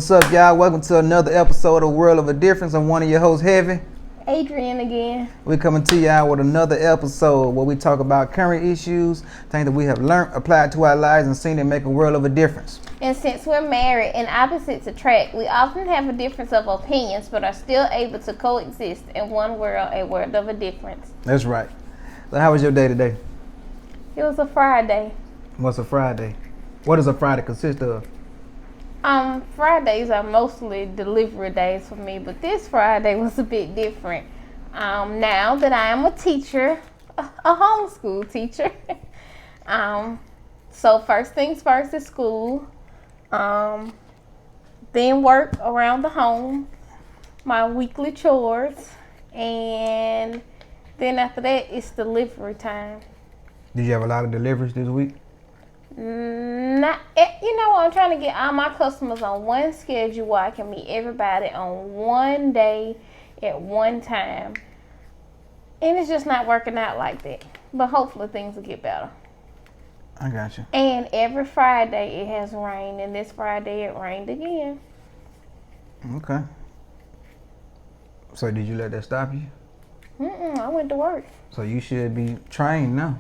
What's up, y'all? Welcome to another episode of World of a Difference. I'm one of your hosts, Heavy. Adrian again. We're coming to y'all with another episode where we talk about current issues, things that we have learned, applied to our lives, and seen them make a world of a difference. And since we're married and opposites attract, we often have a difference of opinions, but are still able to coexist in one world, a world of a difference. That's right. So how was your day today? It was a Friday. What's a Friday? What does a Friday consist of? Fridays are mostly delivery days for me, but this Friday was a bit different. Now that I am a teacher, a homeschool teacher, so first things first is school, then work around the home, my weekly chores, and then after that it's delivery time. Did you have a lot of deliveries this week? I'm trying to get all my customers on one schedule where I can meet everybody on one day at one time. And it's just not working out like that. But hopefully things will get better. I got you. And every Friday it has rained, and this Friday it rained again. Okay. So did you let that stop you? I went to work. So you should be trained now.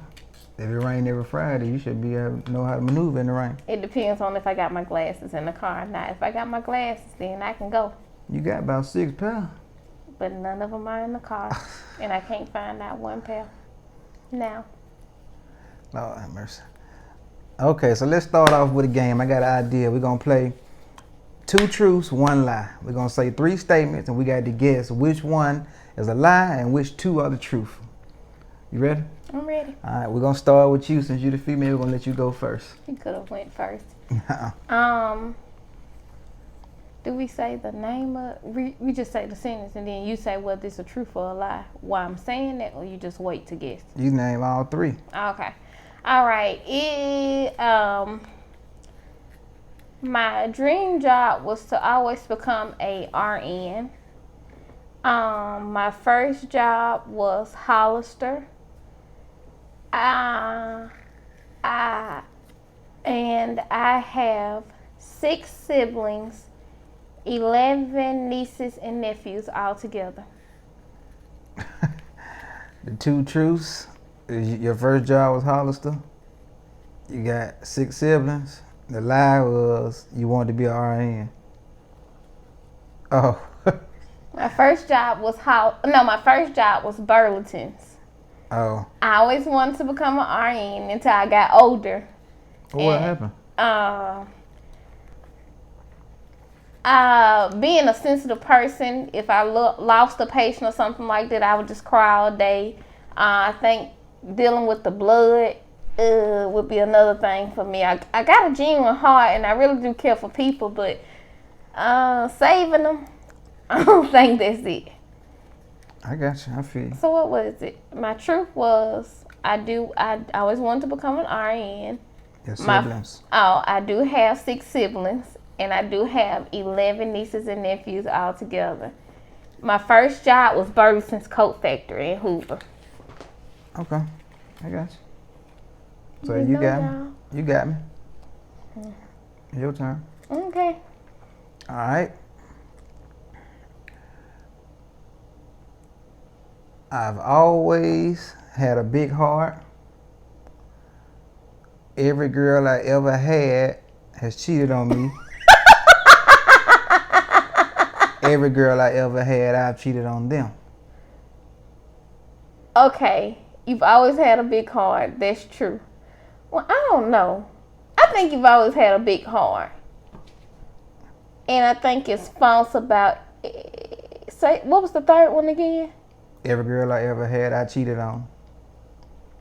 If it rains every Friday, you should be able to know how to maneuver in the rain. It depends on if I got my glasses in the car or not. If I got my glasses, then I can go. You got about 6 pair. But none of them are in the car. And I can't find that one pair now. Lord have mercy. Okay, so let's start off with a game. I got an idea. We're going to play 2 truths, 1 lie. We're going to say 3 statements, and we got to guess which one is a lie and which 2 are the truth. You ready? I'm ready. All right, we're going to start with you. Since you're the female, we're going to let you go first. You could have went first. Do we say the name of, we just say the sentence and then you say whether it's a truth or a lie while I'm saying that, or you just wait to guess? You name all 3. Okay. All right. My dream job was to always become a RN. My first job was Hollister. And I have 6 siblings, 11 nieces and nephews all together. The 2 truths. Your first job was Hollister. You got 6 siblings. The lie was you wanted to be an RN. Oh. My first job was Burlington's. Oh. I always wanted to become an RN until I got older. What happened? Being a sensitive person, if I lost a patient or something like that, I would just cry all day. I think dealing with the blood would be another thing for me. I got a genuine heart, and I really do care for people, but saving them, I don't think that's it. I got you. I feel you. So what was it? My truth was I always wanted to become an RN. Your siblings. I do have 6 siblings, and I do have 11 nieces and nephews all together. My first job was Burlington's Coat Factory in Hoover. Okay, I got you. So you got me. You got me. Your turn. Okay. All right. I've always had a big heart. Every girl I ever had has cheated on me. Every girl I ever had, I've cheated on them. Okay, you've always had a big heart. That's true. Well, I don't know. I think you've always had a big heart. And I think it's false about, what was the third one again? Every girl I ever had, I cheated on.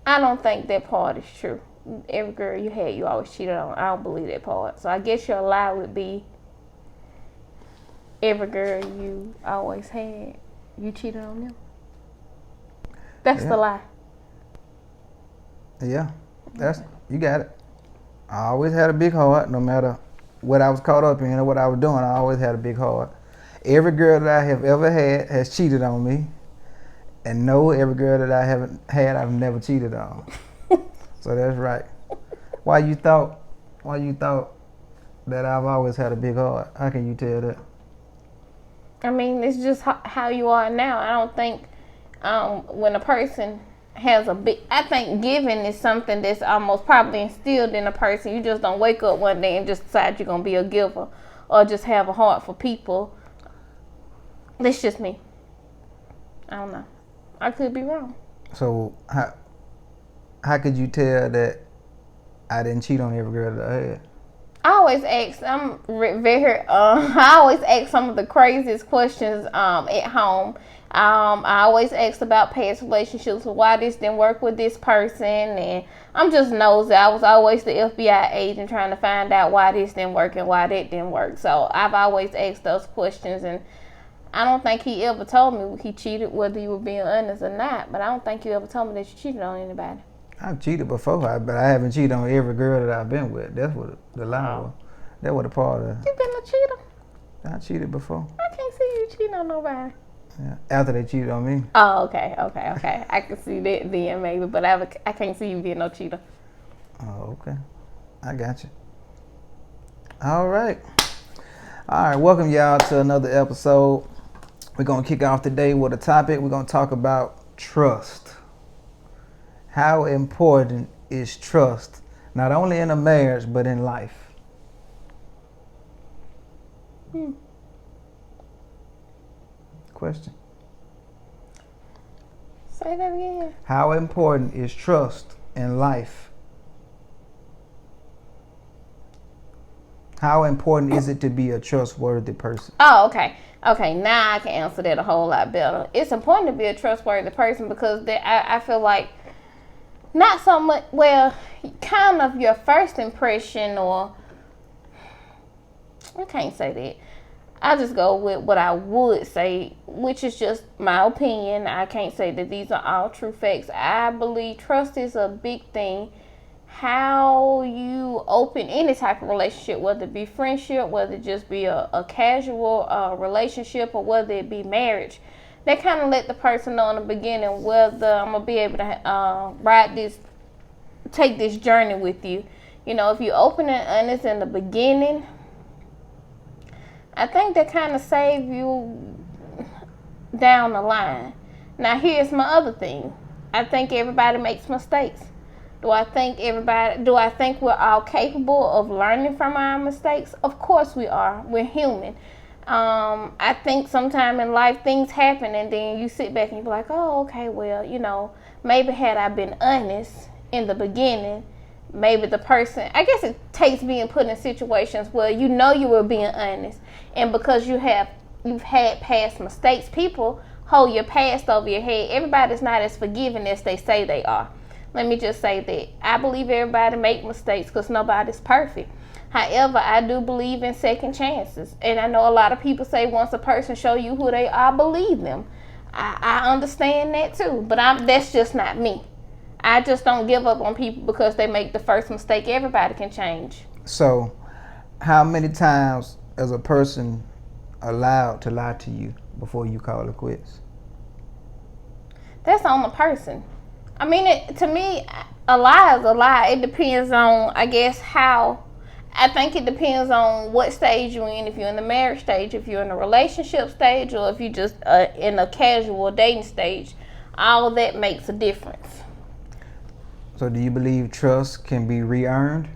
I don't think that part is true. Every girl you had, you always cheated on. I don't believe that part. So I guess your lie would be every girl you always had, you cheated on them. That's the lie. Yeah, you got it. I always had a big heart, no matter what I was caught up in or what I was doing. I always had a big heart. Every girl that I have ever had has cheated on me. And no, every girl that I haven't had, I've never cheated on. So that's right. Why you thought that I've always had a big heart. How can you tell that? I mean, it's just how you are now. I don't think when a person has a big, I think giving is something that's almost probably instilled in a person. You just don't wake up one day and just decide you're going to be a giver or just have a heart for people. That's just me. I don't know. I could be wrong. So how could you tell that I didn't cheat on every girl that I had? I always ask. I always ask some of the craziest questions at home. I always ask about past relationships, why this didn't work with this person, and I'm just nosy. I was always the FBI agent trying to find out why this didn't work and why that didn't work. So I've always asked those questions, and I don't think he ever told me he cheated, whether you were being honest or not. But I don't think you ever told me that you cheated on anybody. I've cheated before, but I haven't cheated on every girl that I've been with. That's what the lie was. That was a part of. You been a cheater? I cheated before. I can't see you cheating on nobody. Yeah, after they cheated on me. Oh, okay. I can see that then maybe, but I can't see you being no cheater. Oh, okay. I got you. All right. Welcome y'all to another episode. We're going to kick off today with a topic. We're going to talk about trust. How important is trust, not only in a marriage, but in life? Question. Say that again. How important is trust in life? How important is it to be a trustworthy person? Oh, okay. Okay, now I can answer that a whole lot better. It's important to be a trustworthy person because I feel like not so much, well, kind of your first impression, or I can't say that. I'll just go with what I would say, which is just my opinion. I can't say that these are all true facts. I believe trust is a big thing. How you open any type of relationship, whether it be friendship, whether it just be a casual relationship, or whether it be marriage, they kind of let the person know in the beginning whether I'm going to be able to take this journey with you. You know, if you're open and honest in the beginning, I think that kind of save you down the line. Now, here's my other thing. I think everybody makes mistakes. Do I think we're all capable of learning from our mistakes? Of course we are. We're human. I think sometime in life things happen and then you sit back and you be like, oh, okay, well, you know, maybe had I been honest in the beginning, maybe the person, I guess it takes being put in situations where you know you were being honest, and because you've had past mistakes, people hold your past over your head. Everybody's not as forgiving as they say they are. Let me just say that I believe everybody make mistakes because nobody's perfect. However, I do believe in second chances. And I know a lot of people say once a person show you who they are, believe them. I understand that too, but that's just not me. I just don't give up on people because they make the first mistake. Everybody can change. So, how many times is a person allowed to lie to you before you call it quits? That's on the person. I mean, to me, a lie is a lie. It depends on, I guess, how. I think it depends on what stage you're in. If you're in the marriage stage, if you're in a relationship stage, or if you're just in a casual dating stage. All of that makes a difference. So do you believe trust can be re-earned?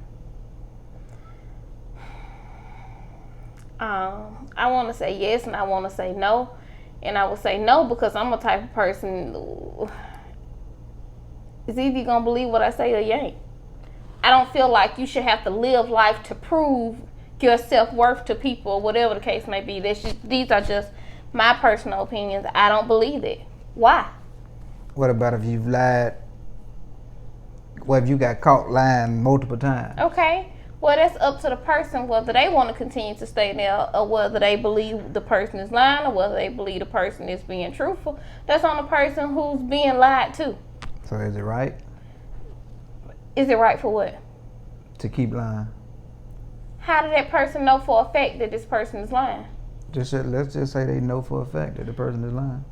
I want to say yes and I want to say no. And I will say no because I'm a type of person, it's either you're going to believe what I say or you ain't. I don't feel like you should have to live life to prove your self-worth to people, whatever the case may be. These are just my personal opinions. I don't believe it. Why? What about if you've lied? What if you got caught lying multiple times? Okay. Well, that's up to the person whether they want to continue to stay there or whether they believe the person is lying or whether they believe the person is being truthful. That's on the person who's being lied to. So is it right? Is it right for what? To keep lying. How did that person know for a fact that this person is lying? Let's just say they know for a fact that the person is lying.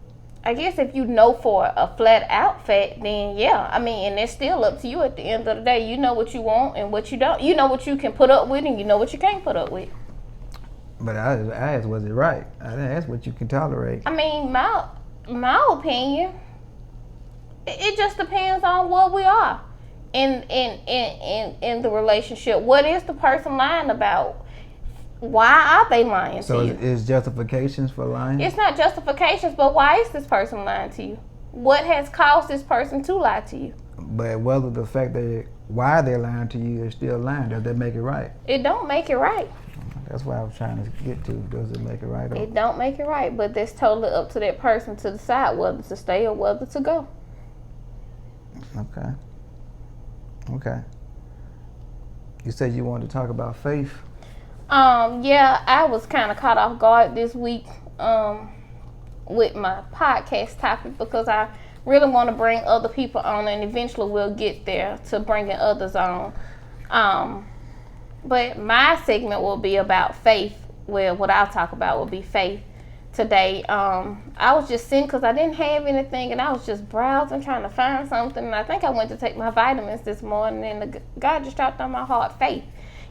I guess if you know for a flat out fact, then yeah, I mean, and it's still up to you at the end of the day. You know what you want and what you don't. You know what you can put up with and you know what you can't put up with. But I asked, was it right? I didn't ask what you can tolerate. I mean, my opinion, it just depends on what we are in the relationship. What is the person lying about? Why are they lying to you? So is justifications for lying? It's not justifications, but why is this person lying to you? What has caused this person to lie to you? But whether the fact that why they're lying to you is still lying, does that make it right? It don't make it right. That's what I was trying to get to. Does it make it right? It don't make it right, but that's totally up to that person to decide whether to stay or whether to go. Okay. You said you wanted to talk about faith. Yeah, I was kind of caught off guard this week with my podcast topic because I really want to bring other people on, and eventually we'll get there to bringing others on. But my segment will be about faith. Well, what I'll talk about will be faith today. I was just sitting because I didn't have anything, and I was just browsing trying to find something, and I think I went to take my vitamins this morning, and God just dropped on my heart faith.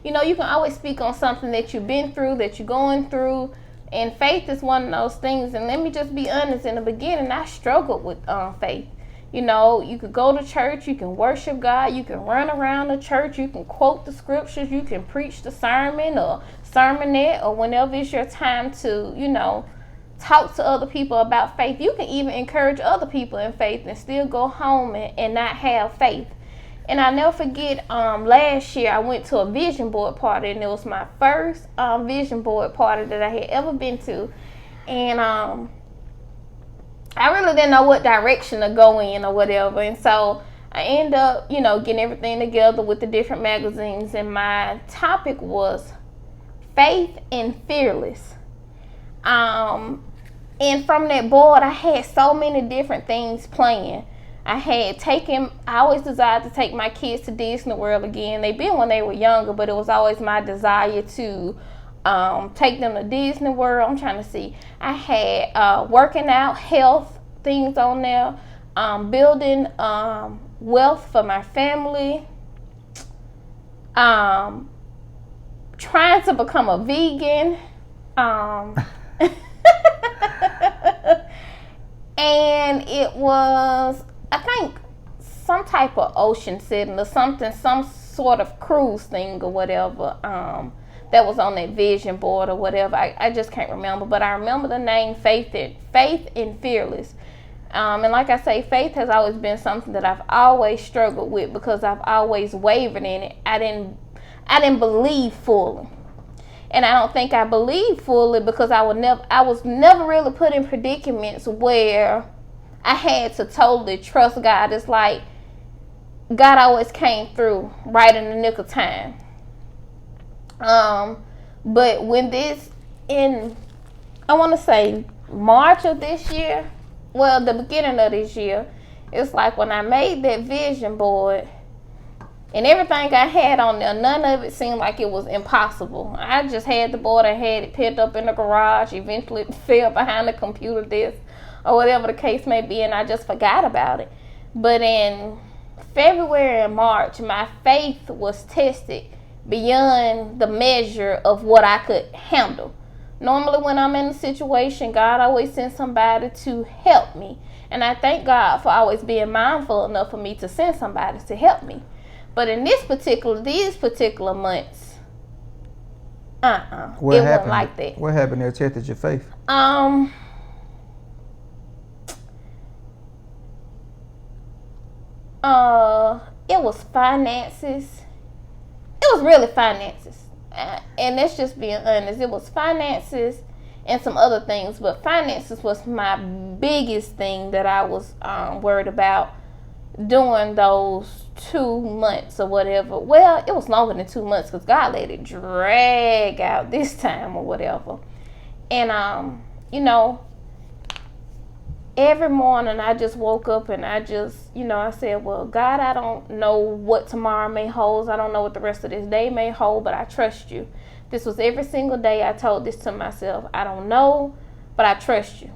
You know, you can always speak on something that you've been through, that you're going through, and faith is one of those things. And let me just be honest, in the beginning, I struggled with faith. You know, you could go to church, you can worship God, you can run around the church, you can quote the scriptures, you can preach the sermon or sermonette, or whenever it's your time to, you know, talk to other people about faith. You can even encourage other people in faith and still go home and not have faith. And I never forget, last year I went to a vision board party, and it was my first vision board party that I had ever been to. And I really didn't know what direction to go in or whatever. And so I ended up, you know, getting everything together with the different magazines. And my topic was faith and fearless. And from that board, I had so many different things playing. I always desired to take my kids to Disney World again. They've been when they were younger, but it was always my desire to take them to Disney World. I'm trying to see. I had working out, health things on there, building wealth for my family, trying to become a vegan, and it was, I think, some type of ocean setting or something, some sort of cruise thing or whatever that was on that vision board or whatever. I just can't remember, but I remember the name Faith and Fearless. And like I say, faith has always been something that I've always struggled with because I've always wavered in it. I didn't believe fully. And I don't think I believed fully because I was never really put in predicaments where I had to totally trust God. It's like God always came through right in the nick of time. But when I want to say March of this year, well, the beginning of this year, it's like when I made that vision board and everything I had on there, none of it seemed like it was impossible. I just had the board, I had it picked up in the garage, eventually it fell behind the computer desk or whatever the case may be, and I just forgot about it. But in February and March, my faith was tested beyond the measure of what I could handle. Normally when I'm in a situation, God always sends somebody to help me. And I thank God for always being mindful enough for me to send somebody to help me. But in these particular months, it wasn't like that. What happened that tested your faith? It was finances. It was really finances. And let's just being honest, it was finances and some other things, but finances was my biggest thing that I was worried about during those 2 months or whatever. Well, it was longer than 2 months because God let it drag out this time or whatever. And you know, every morning I just woke up and I just, you know, I said, well, God, I don't know what tomorrow may hold. I don't know what the rest of this day may hold, but I trust you. This was every single day I told this to myself. I don't know, but I trust you.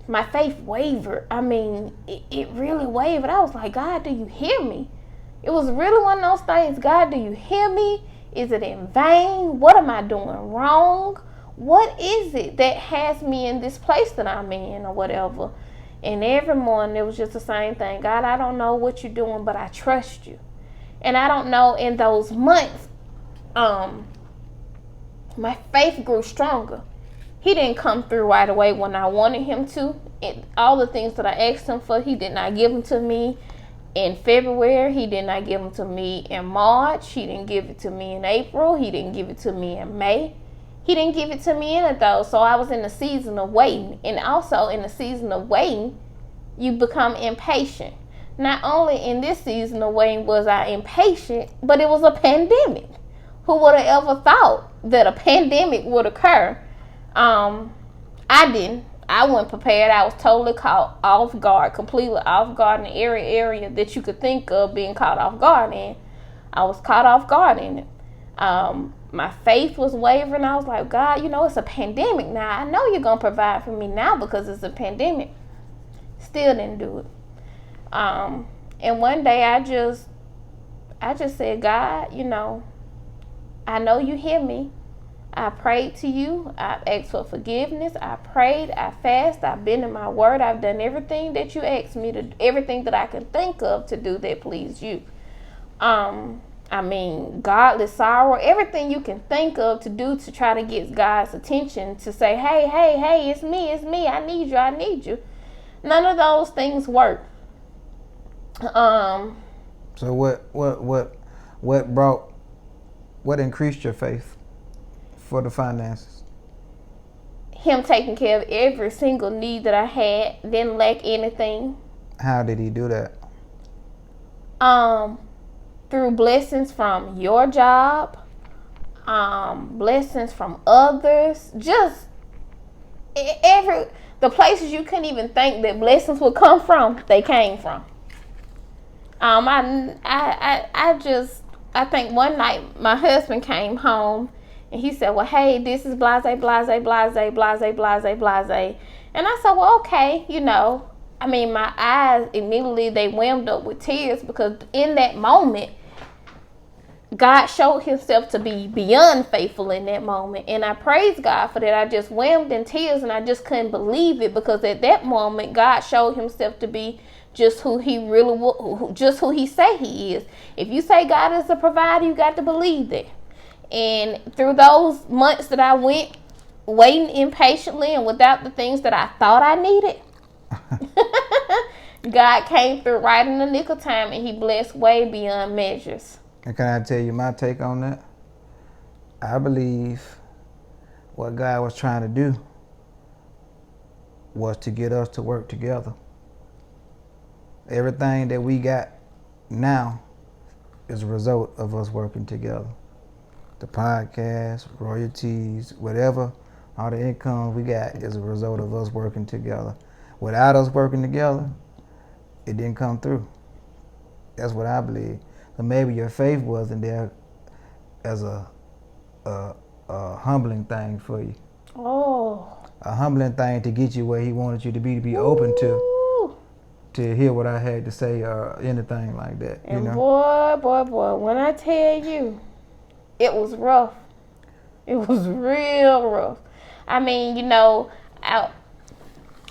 my faith wavered. I mean, it really wavered. I was like, God, do you hear me? It was really one of those things. God, do you hear me? Is it in vain? What am I doing wrong? What is it that has me in this place that I'm in, or whatever? And every morning it was just the same thing. God, I don't know what you're doing, but I trust you. And I don't know, in those months, my faith grew stronger. He didn't come through right away when I wanted him to. All the things that I asked him for, he did not give them to me in February. He did not give them to me in March. He didn't give it to me in April. He didn't give it to me in May. He didn't give it to me in it, though. So I was in the season of waiting. And also in the season of waiting, you become impatient. Not only in this season of waiting was I impatient, but it was a pandemic. Who would have ever thought that a pandemic would occur? I didn't. I wasn't prepared. I was totally caught off guard, completely off guard in every area that you could think of being caught off guard in. I was caught off guard in it. My faith was wavering. I was like, God, you know, it's a pandemic now. I know you're going to provide for me now because it's a pandemic. Still didn't do it. And one day I just said, God, you know, I know you hear me. I prayed to you. I asked for forgiveness. I prayed. I fasted. I've been in my word. I've done everything that you asked me to, everything that I can think of to do that pleased you. I mean, godly sorrow, everything you can think of to do to try to get God's attention, to say, hey, it's me, I need you. None of those things work. So what increased your faith for the finances? Him taking care of every single need that I had, didn't lack anything. How did he do that? Through blessings from your job, blessings from others, just the places you couldn't even think that blessings would come from, they came from. I think one night my husband came home and he said, well, hey, this is blase. And I said, well, okay, you know. I mean, my eyes immediately, they welled up with tears, because in that moment, God showed himself to be beyond faithful in that moment. And I praise God for that. I just whelmed in tears and I just couldn't believe it, because at that moment, God showed himself to be just who he really was, just who he say he is. If you say God is a provider, you got to believe that. And through those months that I went waiting impatiently and without the things that I thought I needed, God came through right in the nick of time, and he blessed way beyond measures. And can I tell you my take on that? I believe what God was trying to do was to get us to work together. Everything that we got now is a result of us working together. The podcast, royalties, whatever, all the income we got is a result of us working together. Without us working together, it didn't come through. That's what I believe. So maybe your faith wasn't there as a humbling thing for you. Oh. A humbling thing to get you where he wanted you to be open to hear what I had to say or anything like that. And you know? boy, when I tell you, it was rough. It was real rough. I mean, you know,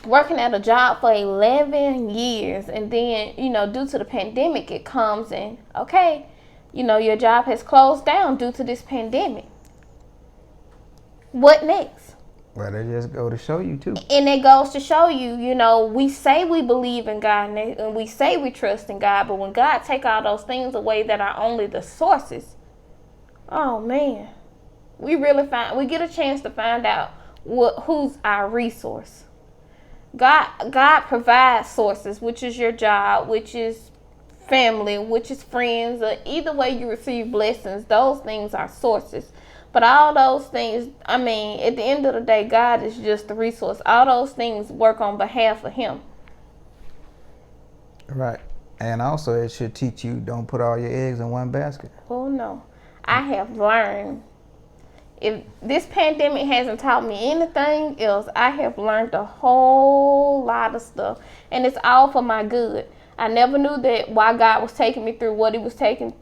working at a job for 11 years, and then, you know, due to the pandemic, it comes in, okay, you know, your job has closed down due to this pandemic. What next? Well, they just go to show you too. And it goes to show you, you know, we say we believe in God and we say we trust in God, but when God take all those things away that are only the sources, oh man, we get a chance to find out who's our resource. God provides sources, which is your job, which is family, which is friends, or either way you receive blessings, those things are sources. But all those things, I mean, at the end of the day, God is just the resource. All those things work on behalf of him. Right. And also it should teach you, don't put all your eggs in one basket. Oh no. I have learned if this pandemic hasn't taught me anything else, I have learned a whole lot of stuff, and it's all for my good. I never knew that why God was taking me through what he was taking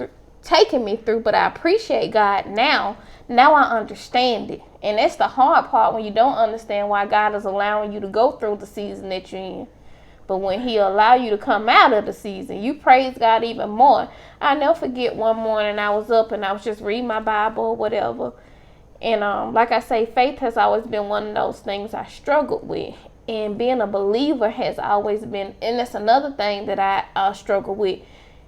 me through, but I appreciate God now. Now I understand it. And that's the hard part, when you don't understand why God is allowing you to go through the season that you're in. But when he allow you to come out of the season, you praise God even more. I'll never forget one morning I was up and I was just reading my Bible or whatever. And like I say, faith has always been one of those things I struggled with. And being a believer has always been, and that's another thing that I struggle with.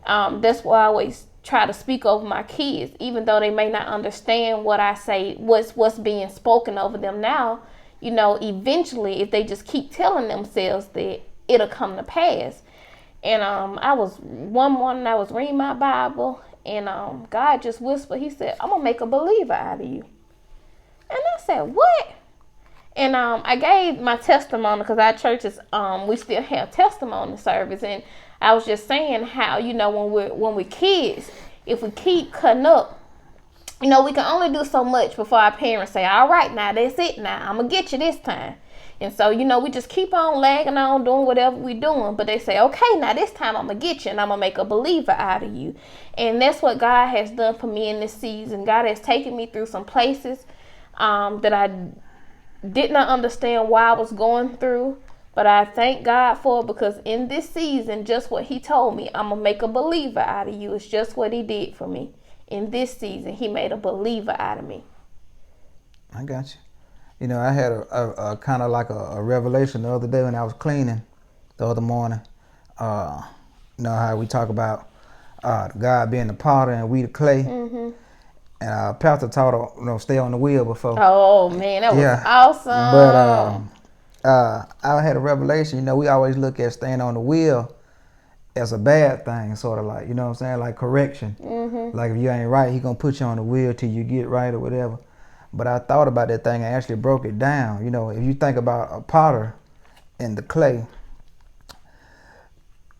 That's why I always try to speak over my kids, even though they may not understand what I say, what's being spoken over them now. You know, eventually, if they just keep telling themselves that, it'll come to pass. And one morning I was reading my Bible, and God just whispered. He said, "I'm gonna make a believer out of you." And I said, "What?" And I gave my testimony, because our churches, we still have testimony service, and I was just saying how, you know, when we're kids, if we keep cutting up, you know, we can only do so much before our parents say, "All right, now that's it. Now I'm gonna get you this time." And so, you know, we just keep on lagging on, doing whatever we're doing. But they say, "Okay, now this time I'm going to get you, and I'm going to make a believer out of you." And that's what God has done for me in this season. God has taken me through some places that I did not understand why I was going through. But I thank God for it, because in this season, just what he told me, "I'm going to make a believer out of you," is just what he did for me. In this season, he made a believer out of me. I got you. You know, I had a kind of like a revelation the other day when I was cleaning the other morning. You know how we talk about God being the potter and we the clay. Mm-hmm. And Pastor taught her, you know, stay on the wheel before. Oh, man, that was awesome. But I had a revelation. You know, we always look at staying on the wheel as a bad thing, sort of like, you know what I'm saying, like correction. Mm-hmm. Like if you ain't right, he going to put you on the wheel till you get right or whatever. But I thought about that thing and actually broke it down. You know, if you think about a potter and the clay,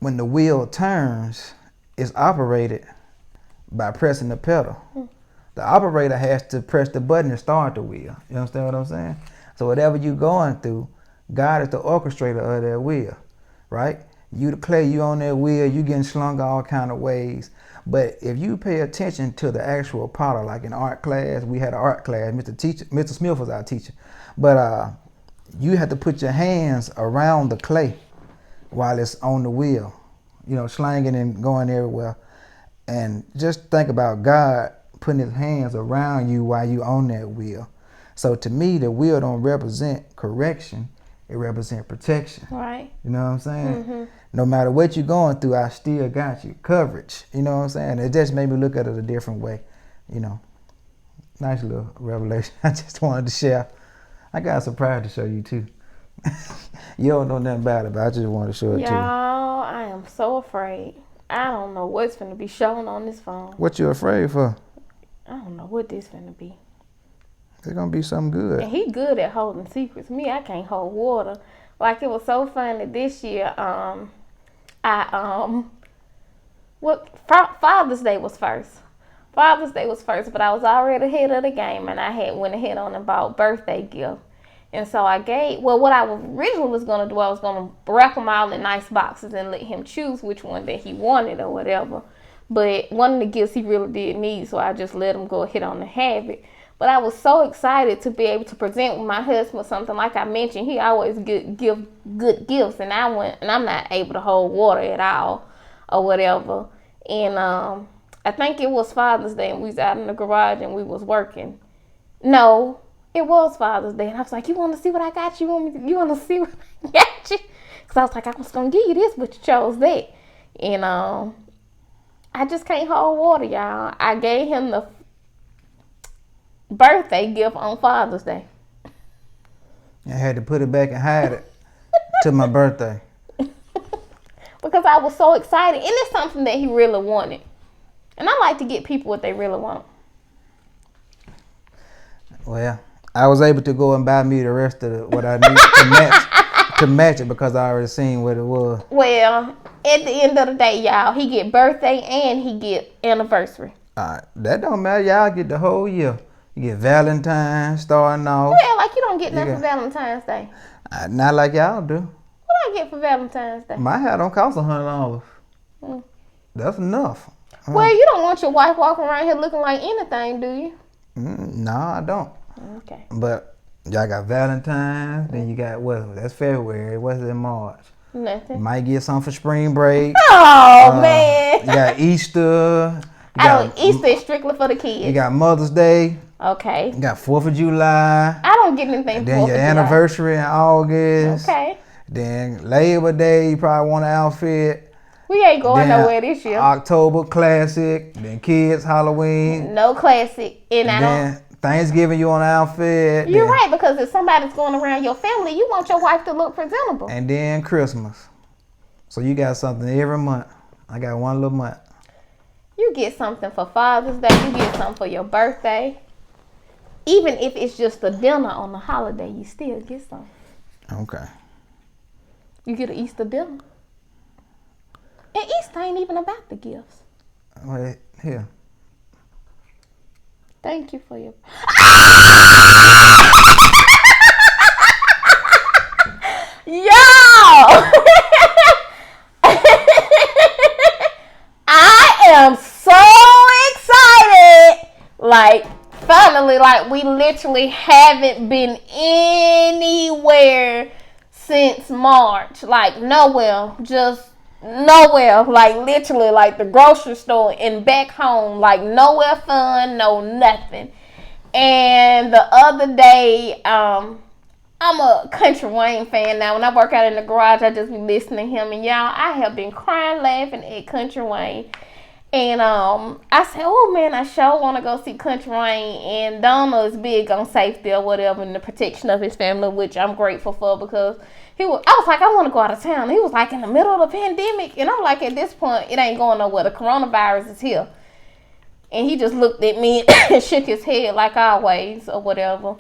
when the wheel turns, it's operated by pressing the pedal. The operator has to press the button to start the wheel. You understand what I'm saying? So whatever you're going through, God is the orchestrator of that wheel, right? You the clay, you on that wheel, you getting slung all kind of ways. But if you pay attention to the actual potter, like in art class, we had an art class, Mr. Smith was our teacher. But you have to put your hands around the clay while it's on the wheel, you know, slanging and going everywhere. And just think about God putting his hands around you while you on that wheel. So to me, the wheel don't represent correction, it represents protection. Right. You know what I'm saying? Mm-hmm. No matter what you're going through, I still got you. Coverage. You know what I'm saying? It just made me look at it a different way. You know. Nice little revelation. I just wanted to share. I got a surprise to show you too. You don't know nothing about it, but I just wanted to show it to you. Y'all, I am so afraid. I don't know what's finna be shown on this phone. What you afraid for? I don't know what this finna be. It's gonna be something good. And he good at holding secrets. Me, I can't hold water. Like, it was so funny this year. Father's Day was first. Father's Day was first, but I was already ahead of the game, and I had went ahead on and bought birthday gift. And so I what I originally was going to do, I was going to wrap them all in nice boxes and let him choose which one that he wanted or whatever. But one of the gifts he really did need, so I just let him go ahead on and have it. But I was so excited to be able to present with my husband something. Like I mentioned, he always give good gifts, and I'm not able to hold water at all or whatever. And I think it was Father's Day, and we was out in the garage and we was working. No, it was Father's Day, and I was like, "You want to see what I got you? You want to see what I got you?" Because I was like, "I was gonna give you this, but you chose that." And I just can't hold water, y'all. I gave him the birthday gift on Father's Day. I had to put it back and hide it to my birthday. Because I was so excited. And it's something that he really wanted. And I like to get people what they really want. Well, I was able to go and buy me the rest of what I need to match it, because I already seen what it was. Well, at the end of the day, y'all, he get birthday and he get anniversary. That don't matter. Y'all get the whole year. You get Valentine's starting off. You act like you don't get nothing for Valentine's Day. Not like y'all do. What I get for Valentine's Day? My hair don't cost $100. That's enough. Well, you don't want your wife walking around here looking like anything, do you? No, I don't. Okay. But y'all got Valentine's, then you got that's February. What's in March? Nothing. You might get something for spring break. Oh man. You got Easter. Easter is strictly for the kids. You got Mother's Day. Okay. You got 4th of July. I don't get anything for 4th of July. Then your anniversary in August. Okay. Then Labor Day, you probably want an outfit. We ain't going nowhere this year. October classic. Then kids Halloween. No classic. Then Thanksgiving you want an outfit. You're right, because if somebody's going around your family, you want your wife to look presentable. And then Christmas. So you got something every month. I got one little month. You get something for Father's Day. You get something for your birthday. Even if it's just a dinner on the holiday, you still get something. Okay. You get an Easter dinner. And Easter ain't even about the gifts. Wait, here. Thank you for your... Yo! I am so excited. Like, finally, like, we literally haven't been anywhere since March. Like, nowhere. Just nowhere. Like, literally, like the grocery store and back home. Like, nowhere fun, no nothing. And the other day, I'm a Country Wayne fan now. When I work out in the garage, I just be listening to him. And y'all, I have been crying laughing at Country Wayne. And I said, oh man, I sure want to go see Country Wayne. And Donald is big on safety or whatever and the protection of his family, which I'm grateful for, because I was like, I want to go out of town. He was like, in the middle of the pandemic. And I'm like, at this point, it ain't going nowhere. The coronavirus is here. And he just looked at me and shook his head like always or whatever.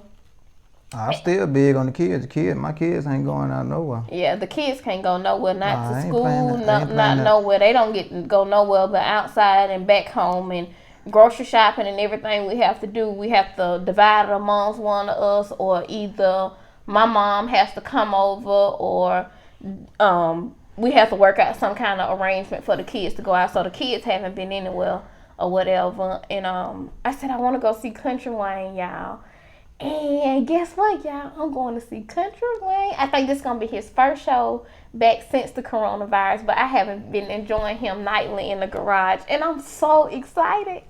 I'm still big on the kids. My kids ain't going out nowhere. Yeah, the kids can't go nowhere, not to school, not nowhere. They don't get to go nowhere but outside and back home and grocery shopping and everything we have to do. We have to divide it amongst one of us, or either my mom has to come over, or we have to work out some kind of arrangement for the kids to go out. So the kids haven't been anywhere or whatever. And I said, I want to go see Country Wayne, y'all. And guess what, y'all? I'm going to see Country Wayne. I think this is going to be his first show back since the coronavirus, but I haven't been enjoying him nightly in the garage, and I'm so excited.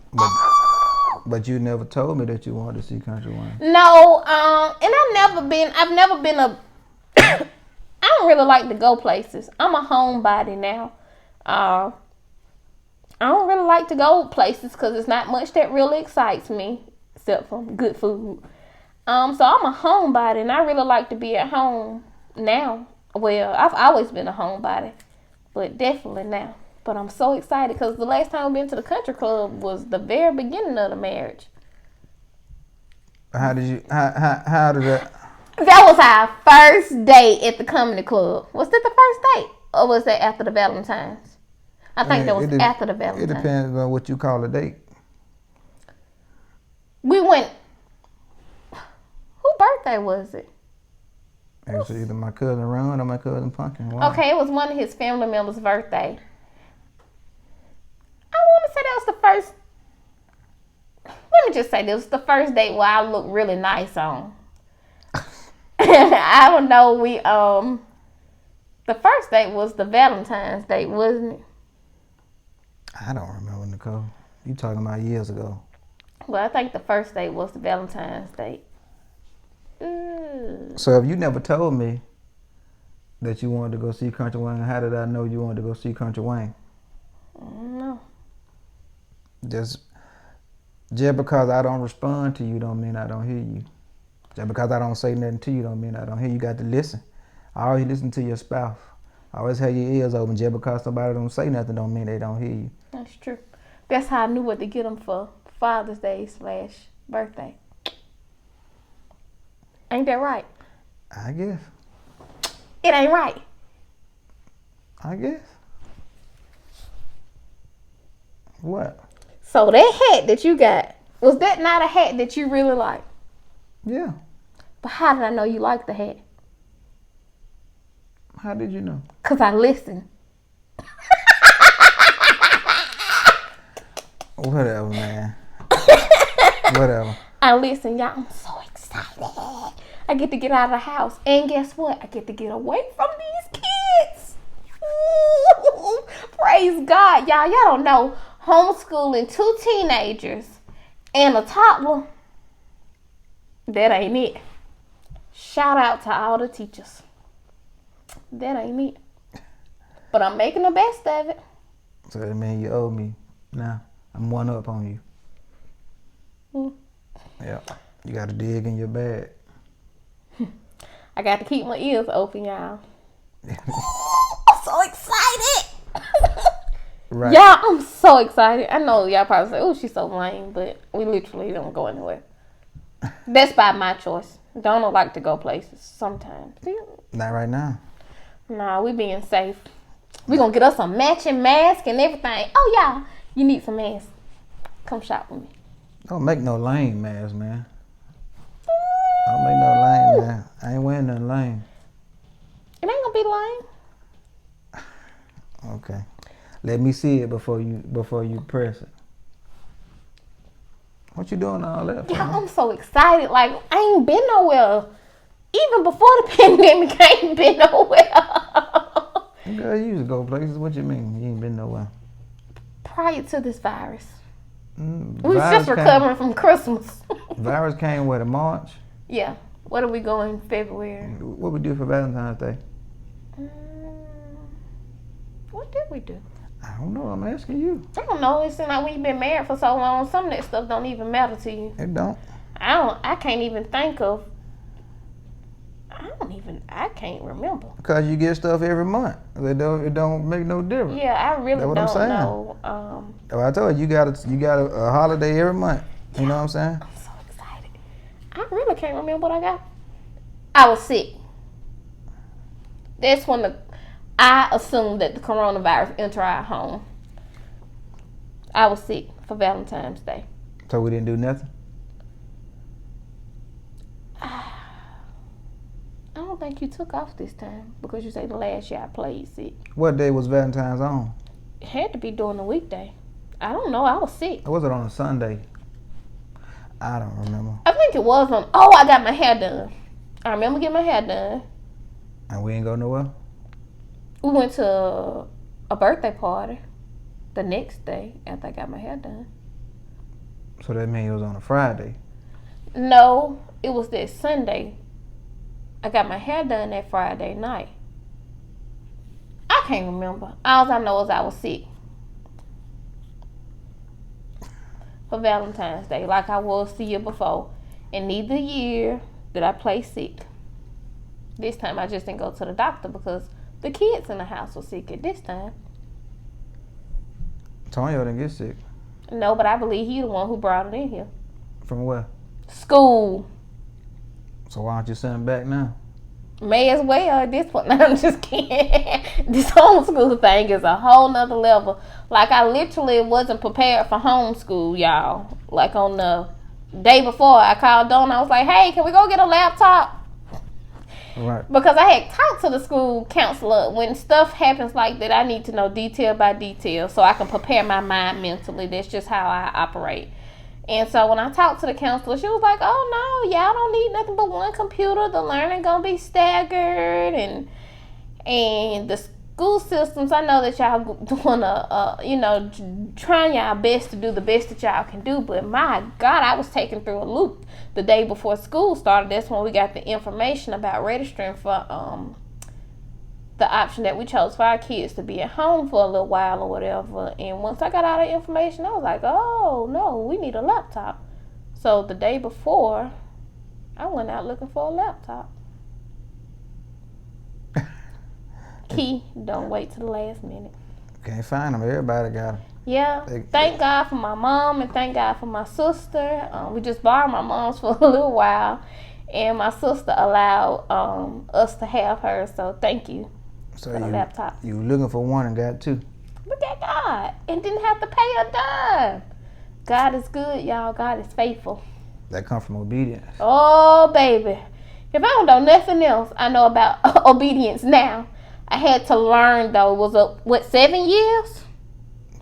But you never told me that you wanted to see Country Wayne. No, and I've never been a, I don't really like to go places. I'm a homebody now. I don't really like to go places because it's not much that really excites me, except for good food. So I'm a homebody, and I really like to be at home now. Well, I've always been a homebody, but definitely now. But I'm so excited because the last time I've been to the country club was the very beginning of the marriage. How did that? That was our first date at the comedy club. Was that the first date, or was that after the Valentine's? I think that was after the Valentine's. It depends on what you call a date. We went. Whose birthday was it? It was either my cousin Ron or my cousin Pumpkin. Wow. Okay, it was one of his family members' birthday. I want to say that was the first. Let me just say this was the first date where I looked really nice on. I don't know. The first date was the Valentine's date, wasn't it? I don't remember, Nicole. You talking about years ago. Well, I think the first date was the Valentine's date. So if you never told me that you wanted to go see Country Wayne, how did I know you wanted to go see Country Wayne? No. Just because I don't respond to you don't mean I don't hear you. Just because I don't say nothing to you don't mean I don't hear you. You got to listen. I always listen to your spouse. I always have your ears open. Just because somebody don't say nothing don't mean they don't hear you. That's true. That's how I knew what to get them for Father's Day / birthday. Ain't that right? I guess. It ain't right. I guess. What? So that hat that you got Was that not a hat that you really like? Yeah. But how did I know you liked the hat? How did you know? Because I listened. Whatever, man. Whatever. I listen, y'all. I'm so excited. I get to get out of the house. And guess what? I get to get away from these kids. Ooh, praise God. Y'all don't know. Homeschooling 2 teenagers and a toddler, that ain't it. Shout out to all the teachers. That ain't it. But I'm making the best of it. So that means you owe me. Now, I'm one up on you. Yeah. You got to dig in your bag. I got to keep my ears open, y'all. I'm so excited. Right. Yeah, I'm so excited. I know y'all probably say, oh, she's so lame, but we literally don't go anywhere. That's by my choice. Don't like to go places sometimes. Not right now. Nah, we being safe. We gonna get us some matching mask and everything. Oh, y'all, you need some masks. Come shop with me. Don't make no lame mask, man. Don't make no lame, man. I ain't wearing nothing lame. It ain't gonna be lame. Okay. Let me see it before you press it. What you doing all that for? Yeah, I'm so excited. Like, I ain't been nowhere. Even before the pandemic, I ain't been nowhere. Girl, you used to go places. What you mean? You ain't been nowhere. Prior to this virus. We was Virus just recovering from Christmas. Virus came what, in March? Yeah. What are we going February? What we do for Valentine's Day? What did we do? I don't know. I'm asking you. I don't know. It seems like when you've been married for so long, some of that stuff don't even matter to you. It don't. I can't even think of. I can't remember. Because you get stuff every month. It don't make no difference. Yeah, I really That's what don't I'm saying. know. I told you, you got a holiday every month. You know what I'm saying? I'm so excited. I really can't remember what I got. I was sick. That's when I assumed that the coronavirus entered our home. I was sick for Valentine's Day. So we didn't do nothing? I don't think you took off this time because you say the last year I played sick. What day was Valentine's on? It had to be during the weekday. I don't know. I was sick. Or was it on a Sunday? I don't remember. I think it was on. Oh, I got my hair done. I remember getting my hair done. And we ain't go nowhere? We went to a birthday party the next day after I got my hair done. So that means it was on a Friday? No, it was that Sunday. I got my hair done that Friday night. I can't remember. All I know is I was sick for Valentine's Day, like I was the year before. And neither year did I play sick. This time I just didn't go to the doctor because the kids in the house were sick at this time. Tonyo didn't get sick. No, but I believe he's the one who brought it in here. From where? School. So why don't you send him back now? May as well at this point. No, I'm just kidding. This homeschool thing is a whole nother level. Like, I literally wasn't prepared for homeschool, y'all. Like, on the day before, I called Dawn. I was like, hey, can we go get a laptop? Right. Because I had talked to the school counselor. When stuff happens like that, I need to know detail by detail so I can prepare my mind mentally. That's just how I operate. And so when I talked to the counselor, she was like, oh, no, y'all don't need nothing but one computer. The learning going to be staggered. And the school systems, I know that y'all doing trying y'all best to do the best that y'all can do. But my God, I was taken through a loop the day before school started. That's when we got the information about registering for the option that we chose for our kids to be at home for a little while or whatever. And once I got all that information, I was like, oh, no, we need a laptop. So the day before, I went out looking for a laptop. Key, don't wait till the last minute. Can't find them. Everybody got them. Yeah, thank God for my mom and thank God for my sister. We just borrowed my mom's for a little while. And my sister allowed us to have her, so thank you. So for the laptop. You looking for one and got two. Look at God. And didn't have to pay a dime. God is good, y'all. God is faithful. That come from obedience. Oh, baby. If I don't know nothing else, I know about obedience now. I had to learn, though. It was, 7 years?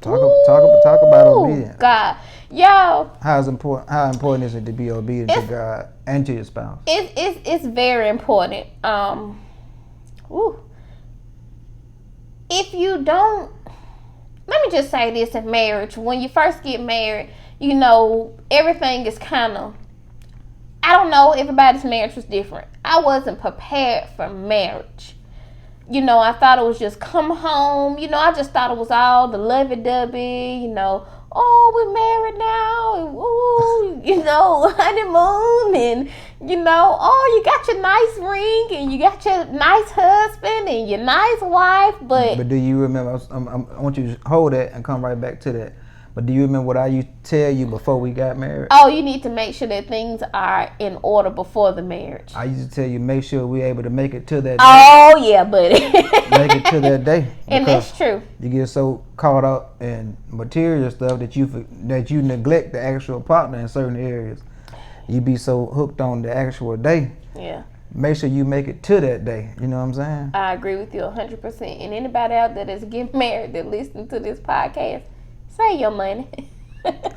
Talk about obedience. God. Y'all. How important is it to be obedient to God and to your spouse? It's very important. If you don't, let me just say this in marriage. When you first get married, you know, everything is kind of, I don't know, everybody's marriage was different. I wasn't prepared for marriage. You know, I thought it was just come home. You know, I just thought it was all the lovey-dovey, you know, oh, we're married now, and ooh, you know, honeymoon, and, you know, oh, you got your nice ring, and you got your nice husband, and your nice wife, but do you remember, I want you to hold that and come right back to that. But do you remember what I used to tell you before we got married? Oh, you need to make sure that things are in order before the marriage. I used to tell you, make sure we're able to make it to that day. Oh, yeah, buddy. Make it to that day. And that's true. You get so caught up in material stuff that you neglect the actual partner in certain areas. You be so hooked on the actual day. Yeah. Make sure you make it to that day. You know what I'm saying? I agree with you 100%. And anybody out there that's getting married that listen to this podcast, save your money.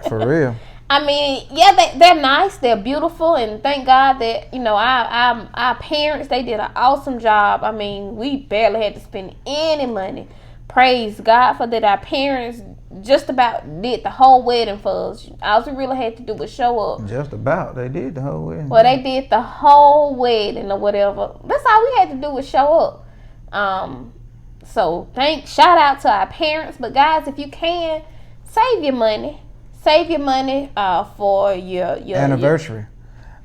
For real. I mean, yeah, they're nice, they're beautiful, and thank God that, you know, our parents, they did an awesome job. I mean, we barely had to spend any money. Praise God for that. Our parents just about did the whole wedding for us. All we really had to do was show up. Just about. They did the whole wedding. Well, they did the whole wedding or whatever. That's all we had to do was show up. So shout out to our parents. But guys, if you can, save your money. Save your money for your anniversary.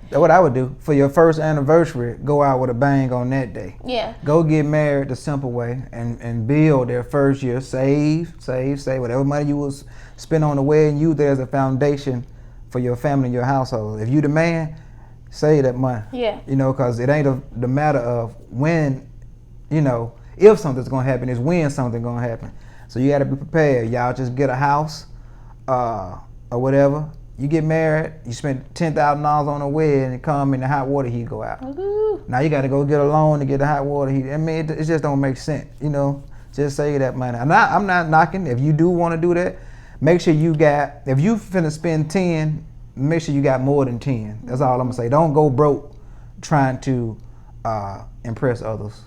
That's what I would do. For your first anniversary, go out with a bang on that day. Yeah. Go get married the simple way and build their first year. Save. Whatever money you will spend on the wedding, use there as a foundation for your family and your household. If you the man, save that money. Yeah. You know, because it ain't the matter of when, you know, if something's going to happen, it's when something's going to happen. So you got to be prepared. Y'all just get a house or whatever. You get married, you spend $10,000 on a wedding, and come in the hot water heat go out. Ooh. Now you got to go get a loan to get the hot water heat. I mean, it just don't make sense, you know. Just save that money. I'm not knocking. If you do want to do that, make sure you got. If you finna spend 10, make sure you got more than 10. That's all I'm gonna say. Don't go broke trying to impress others.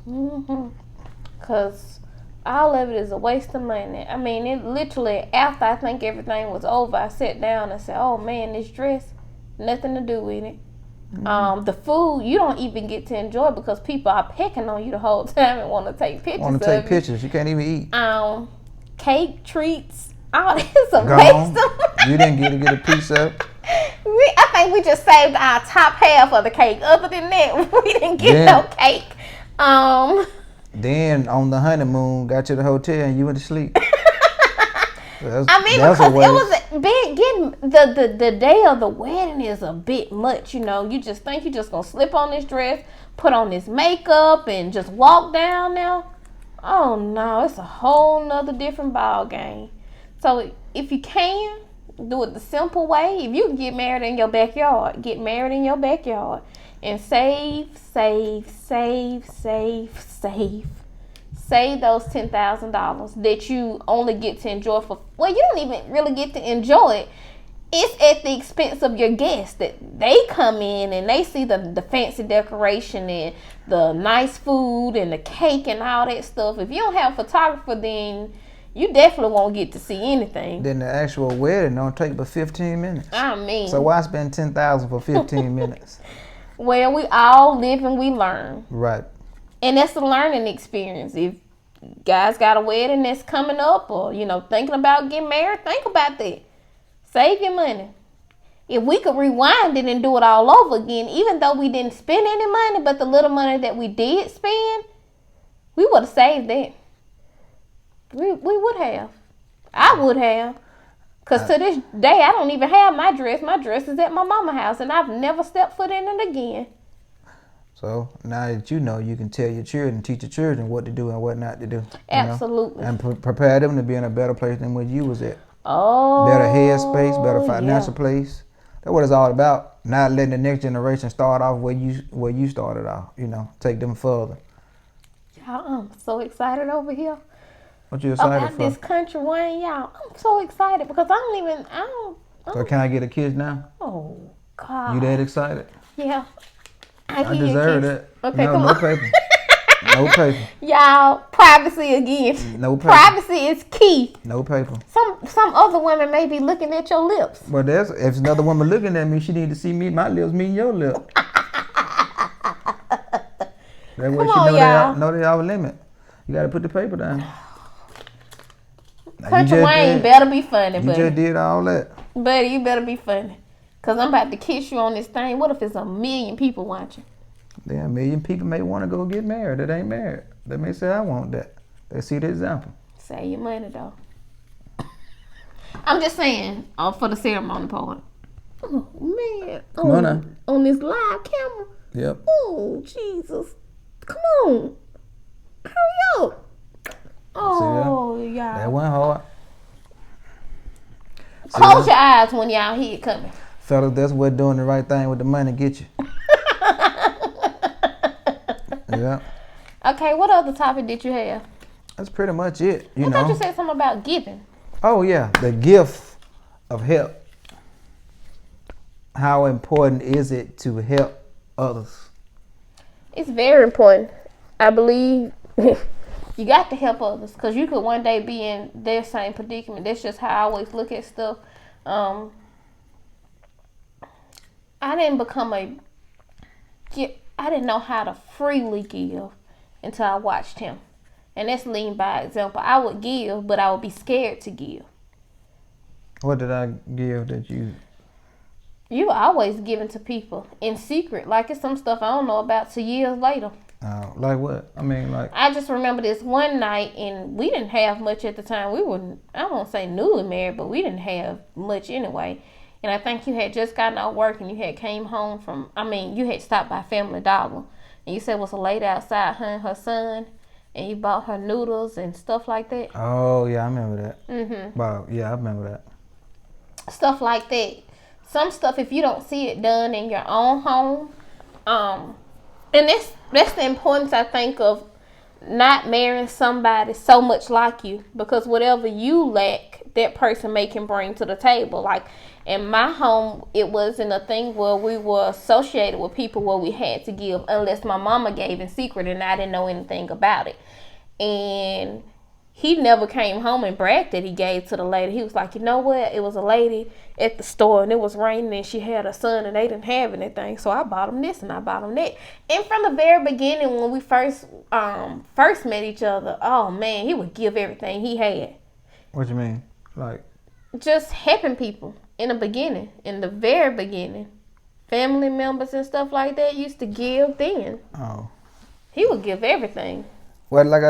Cause all of it is a waste of money. I mean, it literally, after I think everything was over, I sat down and said, oh man, this dress, nothing to do with it. Mm-hmm. The food, you don't even get to enjoy because people are pecking on you the whole time and want to take pictures. You can't even eat. Cake, treats, all this is a waste of money. You didn't get a piece of it. I think we just saved our top half of the cake. Other than that, we didn't get no cake. Then on the honeymoon, got to the hotel and you went to sleep. Because it was getting the day of the wedding is a bit much, you know. You just think you're just gonna slip on this dress, put on this makeup, and just walk down now. Oh no, it's a whole nother different ball game. So if you can, do it the simple way. If you can get married in your backyard, get married in your backyard. And save. Save those $10,000 that you only get to enjoy for. Well, you don't even really get to enjoy it. It's at the expense of your guests that they come in and they see the fancy decoration and the nice food and the cake and all that stuff. If you don't have a photographer, then you definitely won't get to see anything. Then the actual wedding don't take but 15 minutes. I mean. So why spend $10,000 for 15 minutes? Well, we all live and we learn. Right. And that's a learning experience. If guys got a wedding that's coming up or, you know, thinking about getting married, think about that. Save your money. If we could rewind it and do it all over again, even though we didn't spend any money, but the little money that we did spend, we would have saved that. We would have. I would have. Because to this day, I don't even have my dress. My dress is at my mama's house, and I've never stepped foot in it again. So now that you know, you can tell your children, teach your children what to do and what not to do. Absolutely. And prepare them to be in a better place than where you was at. Oh, better headspace, better yeah. financial place. That's what it's all about. Not letting the next generation start off where you started off. You know, take them further. Y'all, I'm so excited over here What you excited about for? this country Wayne, y'all. I'm so excited because I So can I get a kiss now? oh, God. You that excited? Yeah. I give you a deserve kiss. that. Okay, No, come no on. paper. No paper. Y'all, privacy again. No paper. Privacy is key. No paper. Some other women may be looking at your lips. Well, if another woman looking at me, she need to see my lips meeting your lips. That way Come she on, y'all. know they our limit. You gotta put the paper down. Now, Country Wayne better be funny, You buddy. just did all that. Buddy, you better be funny. Because I'm about to kiss you on this thing. What if it's 1 million people watching? Then 1 million people may want to go get married that ain't married. They may say, I want that. They see the example. Save your money, though. I'm just saying, for the ceremony part. Oh, man. Come on now. On this live camera. Yep. Oh, Jesus. Come on. Hurry up. Oh, y'all. That wasn't hard. Close your eyes when y'all hear it coming. Fellas, that's what doing the right thing with the money get you. Yeah. Okay, what other topic did you have? That's pretty much it. I thought you said something about giving. Oh, yeah. The gift of help. How important is it to help others? It's very important. I believe you got to help others because you could one day be in their same predicament. That's just how I always look at stuff. I didn't know how to freely give until I watched him. And that's leading by example. I would give, but I would be scared to give. What did I give that you... You always giving to people in secret. Like it's some stuff I don't know about till years later. Like what? I mean, like... I just remember this one night, and we didn't have much at the time. We were, I won't say newly married, but we didn't have much anyway. And I think you had just gotten out work, and you had came home from, you had stopped by Family Dollar. And you said it was a lady outside, her and her son, and you bought her noodles and stuff like that. Oh, yeah, I remember that. Mm-hmm. Wow, yeah, I remember that. Stuff like that. Some stuff, if you don't see it done in your own home, and that's the importance, I think, of not marrying somebody so much like you, because whatever you lack, that person can bring to the table. Like in my home, it wasn't a thing where we were associated with people where we had to give unless my mama gave in secret and I didn't know anything about it. And he never came home and bragged that he gave to the lady. He was like, you know what? It was a lady at the store and it was raining and she had a son and they didn't have anything. So I bought him this and I bought him that. And from the very beginning when we first met each other, oh man, he would give everything he had. What you mean? Like? Just helping people in the very beginning. Family members and stuff like that used to give then. Oh. He would give everything. Well, like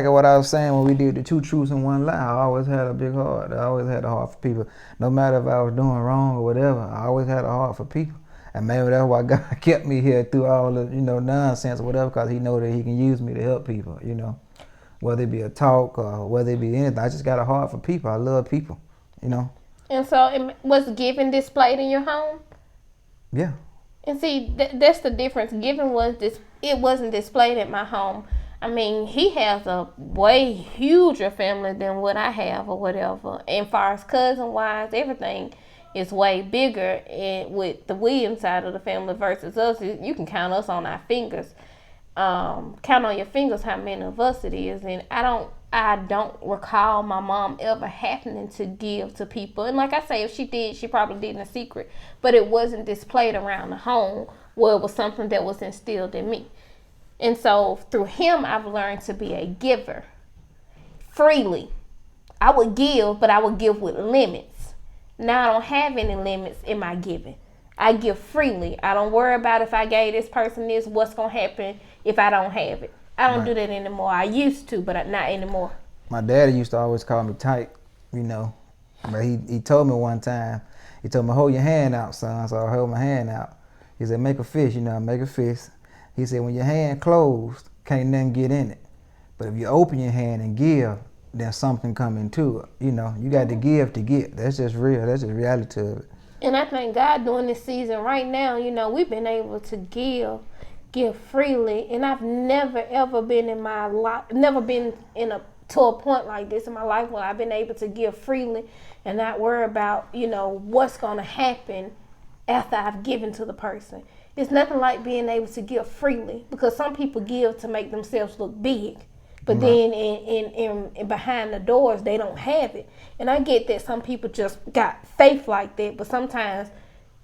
what I was saying when we did the 2 truths and 1 lie, I always had a big heart. I always had a heart for people. No matter if I was doing wrong or whatever, I always had a heart for people. And maybe that's why God kept me here through all the, nonsense or whatever, because he know that he can use me to help people, Whether it be a talk or whether it be anything. I just got a heart for people. I love people, And so was giving displayed in your home? Yeah. And see, that's the difference. Giving it wasn't displayed at my home. He has a way huger family than what I have or whatever. And far as cousin-wise, everything is way bigger. And with the Williams side of the family versus us, you can count us on our fingers. Count on your fingers how many of us it is. And I don't recall my mom ever happening to give to people. And like I say, if she did, she probably did in a secret. But it wasn't displayed around the home where it was something that was instilled in me. And so through him, I've learned to be a giver freely. I would give, but I would give with limits. Now I don't have any limits in my giving. I give freely. I don't worry about if I gave this person this, what's going to happen if I don't have it. I don't do that anymore. I used to, but not anymore. My daddy used to always call me tight, But he told me one time, he told me, hold your hand out, son. So I held my hand out. He said, make a fist, make a fist. He said, when your hand closed, can't nothing get in it. But if you open your hand and give, then something come into it. You know, you got to give to get. That's just real. That's just reality of it. And I think God during this season right now, you know, we've been able to give freely, and I've never ever been in my life, never been to a point like this in my life where I've been able to give freely and not worry about, you know, what's going to happen after I've given to the person. It's nothing like being able to give freely, because some people give to make themselves look big, but then in behind the doors they don't have it. And I get that some people just got faith like that, but sometimes,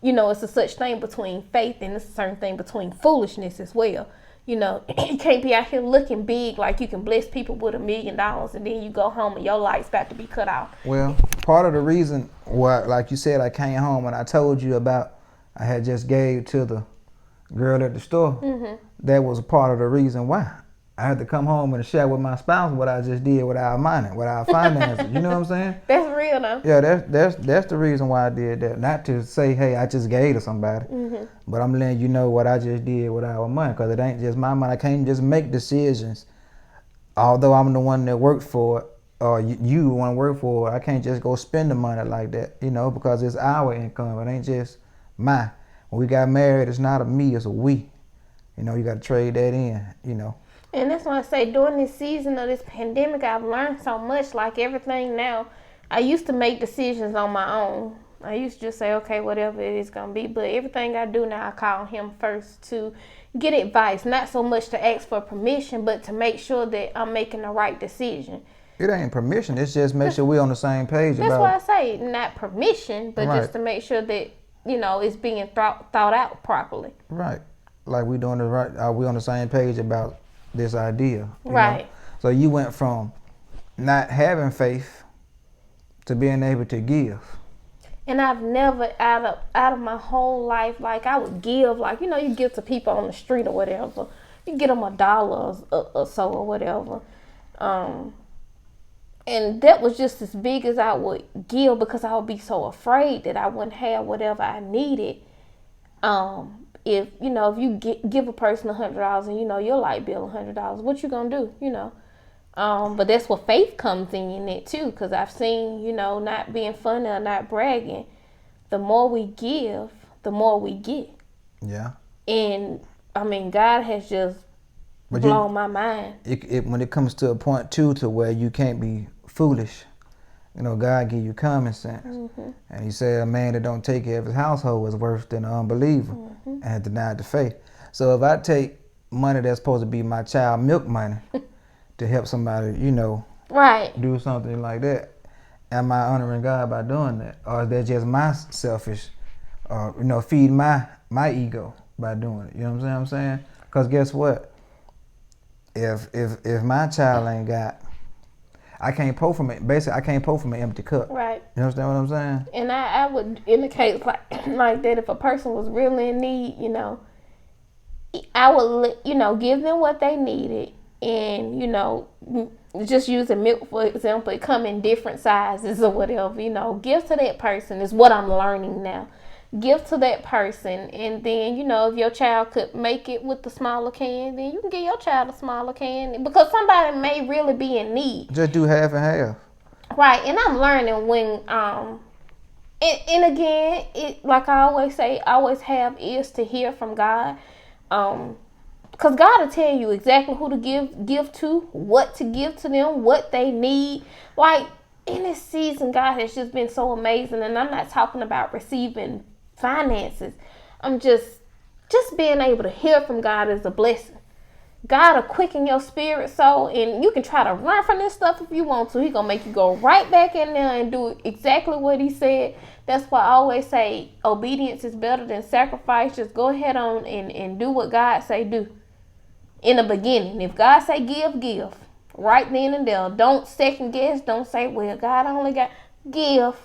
you know, it's a such thing between faith and it's a certain thing between foolishness as well. You know, you can't be out here looking big like you can bless people with $1 million and then you go home and your light's about to be cut off. Well, part of the reason why, like you said, I came home and I told you about I had just gave to the girl at the store, that was a part of the reason why. I had to come home and share with my spouse what I just did with our money, with our finances. You know what I'm saying? That's real though. Yeah, that's the reason why I did that. Not to say, hey, I just gave to somebody, but I'm letting you know what I just did with our money, because it ain't just my money. I can't just make decisions. Although I'm the one that worked for it, or you want to work for it, I can't just go spend the money like that, you know, because it's our income. It ain't just mine. When we got married, it's not a me, it's a we. You know, you got to trade that in, you know. And that's why I say during this season of this pandemic, I've learned so much. Like everything now, I used to make decisions on my own. I used to just say, okay, whatever it is going to be. But everything I do now, I call him first to get advice. Not so much to ask for permission, but to make sure that I'm making the right decision. It ain't permission. It's just make sure we're on the same page. That's why I say not permission, but just to make sure that, you know, it's being thought out properly. Right. Like we doing the right. Are we on the same page about this idea? Right. Know? So you went from not having faith to being able to give. And I've never out of my whole life, like I would give, like, you know, you give to people on the street or whatever. You get them $1 or so or whatever. And that was just as big as I would give, because I would be so afraid that I wouldn't have whatever I needed. If, you know, if you give a person $100 and, you know, your light bill $100, what you gonna do, you know? But that's where faith comes in it too, because I've seen, you know, not being funny or not bragging, the more we give, the more we get. Yeah. And, I mean, God has just blown my mind. When it comes to a point, too, to where you can't be foolish, you know, God give you common sense. And he said a man that don't take care of his household is worse than an unbeliever and denied the faith. So if I take money that's supposed to be my child milk money to help somebody, you know, do something like that, am I honoring God by doing that? Or is that just my selfish, you know, feed my ego by doing it? You know what I'm saying? Because guess what? If my child ain't got, I can't pour from it. Basically, I can't pour from an empty cup. Right. You understand what I'm saying? And I would indicate like that, if a person was really in need, you know, I would, you know, give them what they needed. And, you know, just using milk, for example, it come in different sizes or whatever, you know, give to that person is what I'm learning now. Give to that person, and then, you know, if your child could make it with the smaller can, then you can give your child a smaller can, because somebody may really be in need. Just do half and half. Right. And I'm learning when and again, it, like I always say, always have ears to hear from God, because God will tell you exactly who to give to, what to give to them, what they need. Like in this season, God has just been so amazing, and I'm not talking about receiving finances. I'm just being able to hear from God is a blessing. God will quicken your spirit, so, and you can try to run from this stuff if you want to. He's gonna make you go right back in there and do exactly what he said. That's why I always say obedience is better than sacrifice. Just go ahead on and do what God say do. In the beginning, if God say give right then and there. Don't second guess. Don't say, well, God only got, give.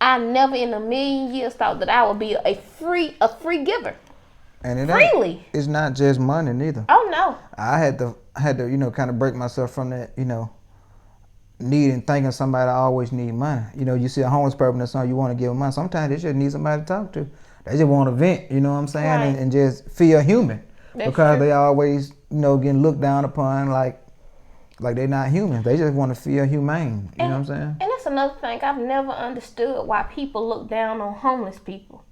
I never in a million years thought that I would be a free giver. And it freely. It's not just money neither. Oh no. I had to, you know, kind of break myself from that, you know, needing, thinking somebody always need money. You know, you see a homeless person or something, you want to give them money. Sometimes they just need somebody to talk to. They just want to vent, you know what I'm saying, right. and just feel human. That's because true. They always, you know, getting looked down upon like like they're not humans. They just want to feel humane. You know what I'm saying? And that's another thing. I've never understood why people look down on homeless people.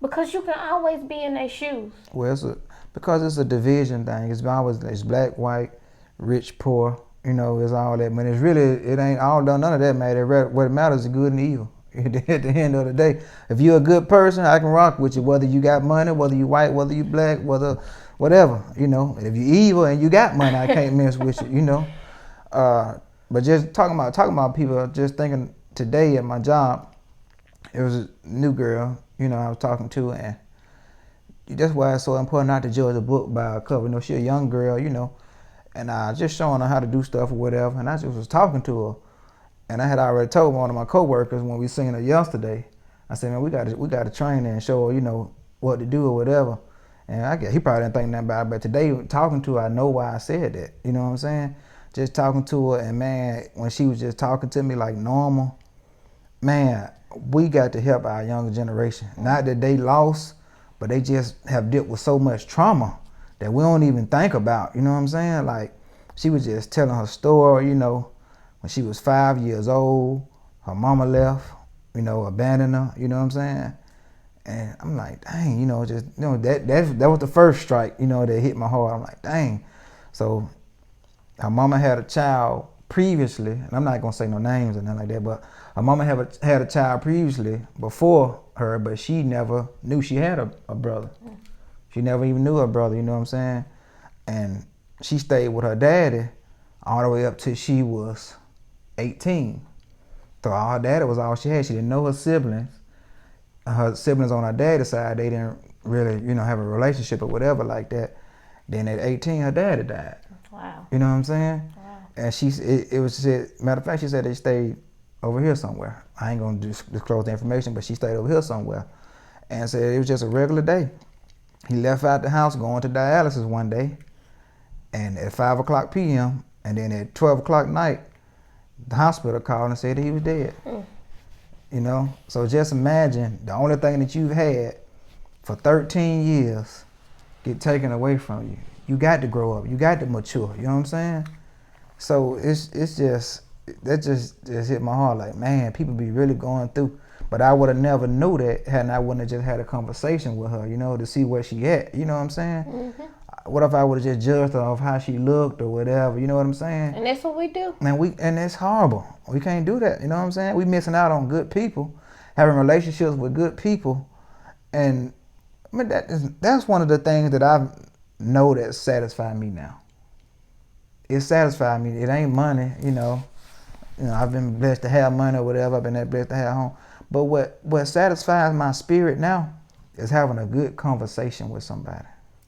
Because you can always be in their shoes. Well, because it's a division thing. It's black, white, rich, poor. You know, it's all that. But it ain't all done. None of that matter. What matters is good and evil. At the end of the day, if you're a good person, I can rock with you. Whether you got money, whether you white, whether you black, whatever. You know, if you evil and you got money, I can't mess with you. You know. But just talking about people. Just thinking today at my job, it was a new girl. You know, I was talking to, and that's why it's so important not to judge a book by a cover. You know, she a young girl. You know, and I just showing her how to do stuff or whatever. And I just was talking to her. And I had already told one of my coworkers when we seen her yesterday, I said, man, we got to train her and show her, you know, what to do or whatever. And I guess he probably didn't think nothing about it, but today talking to her, I know why I said that. You know what I'm saying? Just talking to her, and man, when she was just talking to me like normal, man, we got to help our younger generation. Not that they lost, but they just have dealt with so much trauma that we don't even think about. You know what I'm saying? Like, she was just telling her story, you know. When she was 5 years old, her mama left, you know, abandoned her, you know what I'm saying? And I'm like, dang, you know, just, you know, that was the first strike, you know, that hit my heart. I'm like, dang. So her mama had a child previously, and I'm not gonna say no names or nothing like that, but her mama had a child previously before her, but she never knew she had a brother. She never even knew her brother, you know what I'm saying? And she stayed with her daddy all the way up till she was 18. So her daddy was all she had. She didn't know her siblings. Her siblings on her daddy's side, they didn't really, you know, have a relationship or whatever like that. Then at 18, her daddy died. Wow. You know what I'm saying? Wow. And matter of fact, she said they stayed over here somewhere. I ain't gonna disclose the information, but she stayed over here somewhere. And said it was just a regular day. He left out the house going to dialysis one day, and at 5 o'clock p.m., and then at 12 o'clock night, the hospital called and said that he was dead. You know? So just imagine the only thing that you've had for 13 years get taken away from you. You got to grow up. You got to mature. You know what I'm saying? So that just hit my heart like, man, people be really going through. But I would have never knew that had I wouldn't have just had a conversation with her, you know, to see where she at. You know what I'm saying? Mm-hmm. What if I would have just judged her of how she looked or whatever? You know what I'm saying? And that's what we do. And it's horrible. We can't do that. You know what I'm saying? We missing out on good people, having relationships with good people, and I mean that's one of the things that I know that satisfy me now. It satisfies me. It ain't money, you know. I've been blessed to have money or whatever. I've been blessed to have home. But what satisfies my spirit now is having a good conversation with somebody.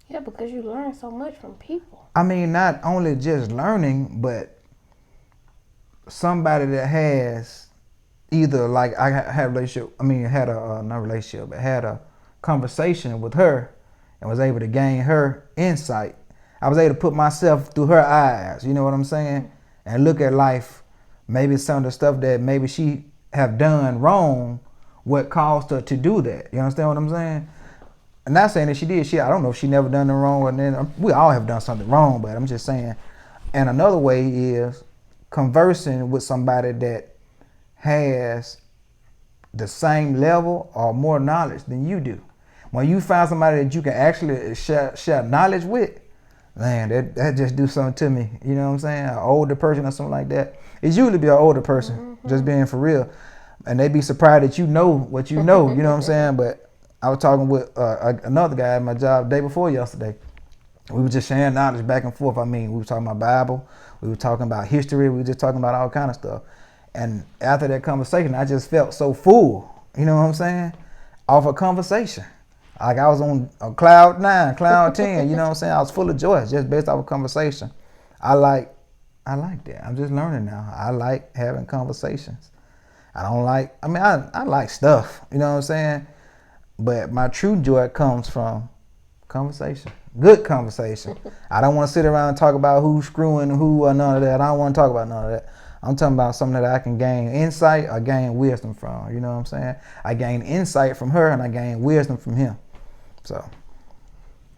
Yeah, because you learn so much from people. I mean, not only just learning, but somebody that has either, like, I had a relationship, had a conversation with her and was able to gain her insight. I was able to put myself through her eyes, you know what I'm saying? And look at life, maybe some of the stuff that maybe she have done wrong, what caused her to do that. You understand what I'm saying? I'm not saying that she did. I don't know if she never done it wrong, or then we all have done something wrong, but I'm just saying. And another way is conversing with somebody that has the same level or more knowledge than you do. When you find somebody that you can actually share knowledge with, man, that just do something to me. You know what I'm saying? An older person or something like that. It's usually be an older person, just being for real. And they be surprised that you know what you know. You know what I'm saying? But I was talking with another guy at my job the day before yesterday. We were just sharing knowledge back and forth. We were talking about Bible. We were talking about history. We were just talking about all kind of stuff. And after that conversation, I just felt so full. You know what I'm saying? Off a conversation. Like I was on cloud 9, cloud 10. You know what I'm saying? I was full of joy just based off a conversation. I like that. I'm just learning now. I like having conversations. I like stuff. You know what I'm saying? But my true joy comes from conversation. Good conversation. I don't want to sit around and talk about who's screwing who or none of that. I don't want to talk about none of that. I'm talking about something that I can gain insight or gain wisdom from. You know what I'm saying? I gain insight from her and I gain wisdom from him. So.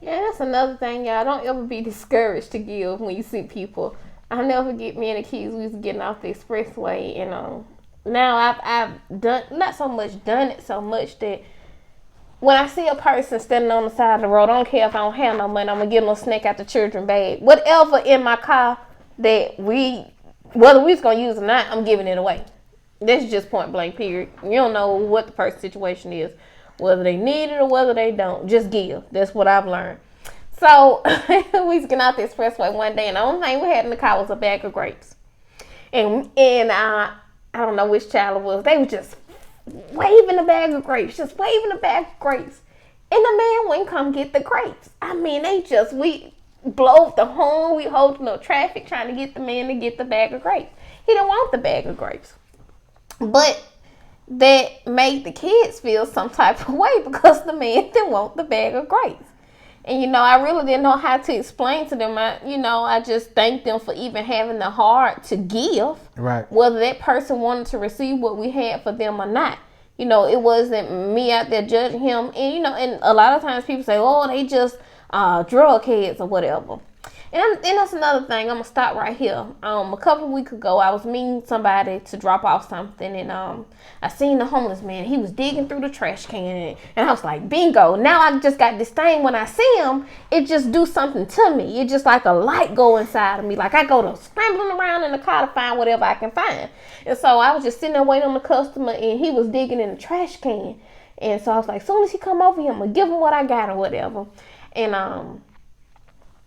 Yeah, that's another thing, y'all. Don't ever be discouraged to give when you see people I'll never forget me and the kids. We was getting off the expressway, and now I've done not so much done it so much that when I see a person standing on the side of the road, I don't care if I don't have no money, I'm gonna give them a snack out the children's bag. Whatever in my car that whether we was gonna use it or not, I'm giving it away. That's just point blank, period. You don't know what the person's situation is, whether they need it or whether they don't. Just give. That's what I've learned. So we was getting out the expressway one day, and the only thing we had in the car was a bag of grapes. And I don't know which child it was. They were just waving the bag of grapes, And the man wouldn't come get the grapes. I mean, we blowed the horn, we holding up traffic trying to get the man to get the bag of grapes. He didn't want the bag of grapes. But that made the kids feel some type of way because the man didn't want the bag of grapes. And, I really didn't know how to explain to them. I just thanked them for even having the heart to give. Right. Whether that person wanted to receive what we had for them or not. It wasn't me out there judging him. And, and a lot of times people say, oh, they just drug heads or whatever. And that's another thing. I'm going to stop right here. A couple of weeks ago, I was meeting somebody to drop off something. And I seen the homeless man. He was digging through the trash can. And I was like, bingo. Now I just got this thing. When I see him, it just do something to me. It just like a light go inside of me. Like I go to scrambling around in the car to find whatever I can find. And so I was just sitting there waiting on the customer. And he was digging in the trash can. And so I was like, as soon as he come over here, I'm going to give him what I got or whatever. And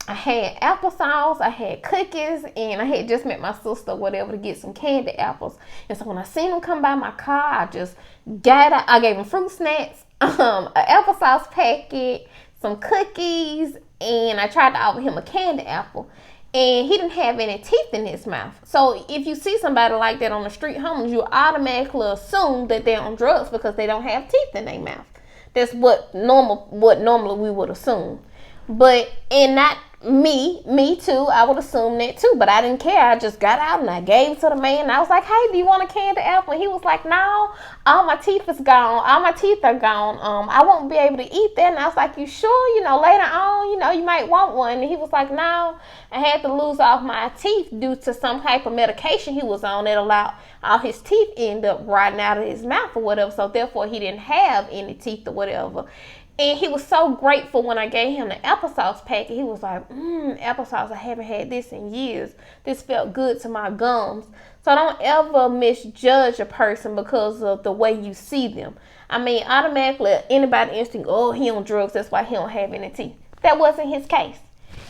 I had applesauce, I had cookies, and I had just met my sister or whatever to get some candy apples. And so when I seen him come by my car, I just I gave him fruit snacks, an applesauce packet, some cookies, and I tried to offer him a candy apple. And he didn't have any teeth in his mouth. So if you see somebody like that on the street homeless, you automatically assume that they're on drugs because they don't have teeth in their mouth. That's what normally we would assume. But not me too, I would assume that too, but I didn't care. I just got out and I gave it to the man, and I was like, hey, do you want a candy apple? And he was like, no, all my teeth is gone, all my teeth are gone, I won't be able to eat that. And I was like, you sure? Later on, you might want one. And he was like, no, I had to lose off my teeth due to some type of medication he was on that allowed all his teeth end up rotting out of his mouth or whatever, so therefore he didn't have any teeth or whatever. And he was so grateful when I gave him the applesauce packet. He was like, applesauce, I haven't had this in years. This felt good to my gums. So don't ever misjudge a person because of the way you see them. I mean, automatically, anybody instinct, oh, he on drugs, that's why he don't have any teeth. That wasn't his case.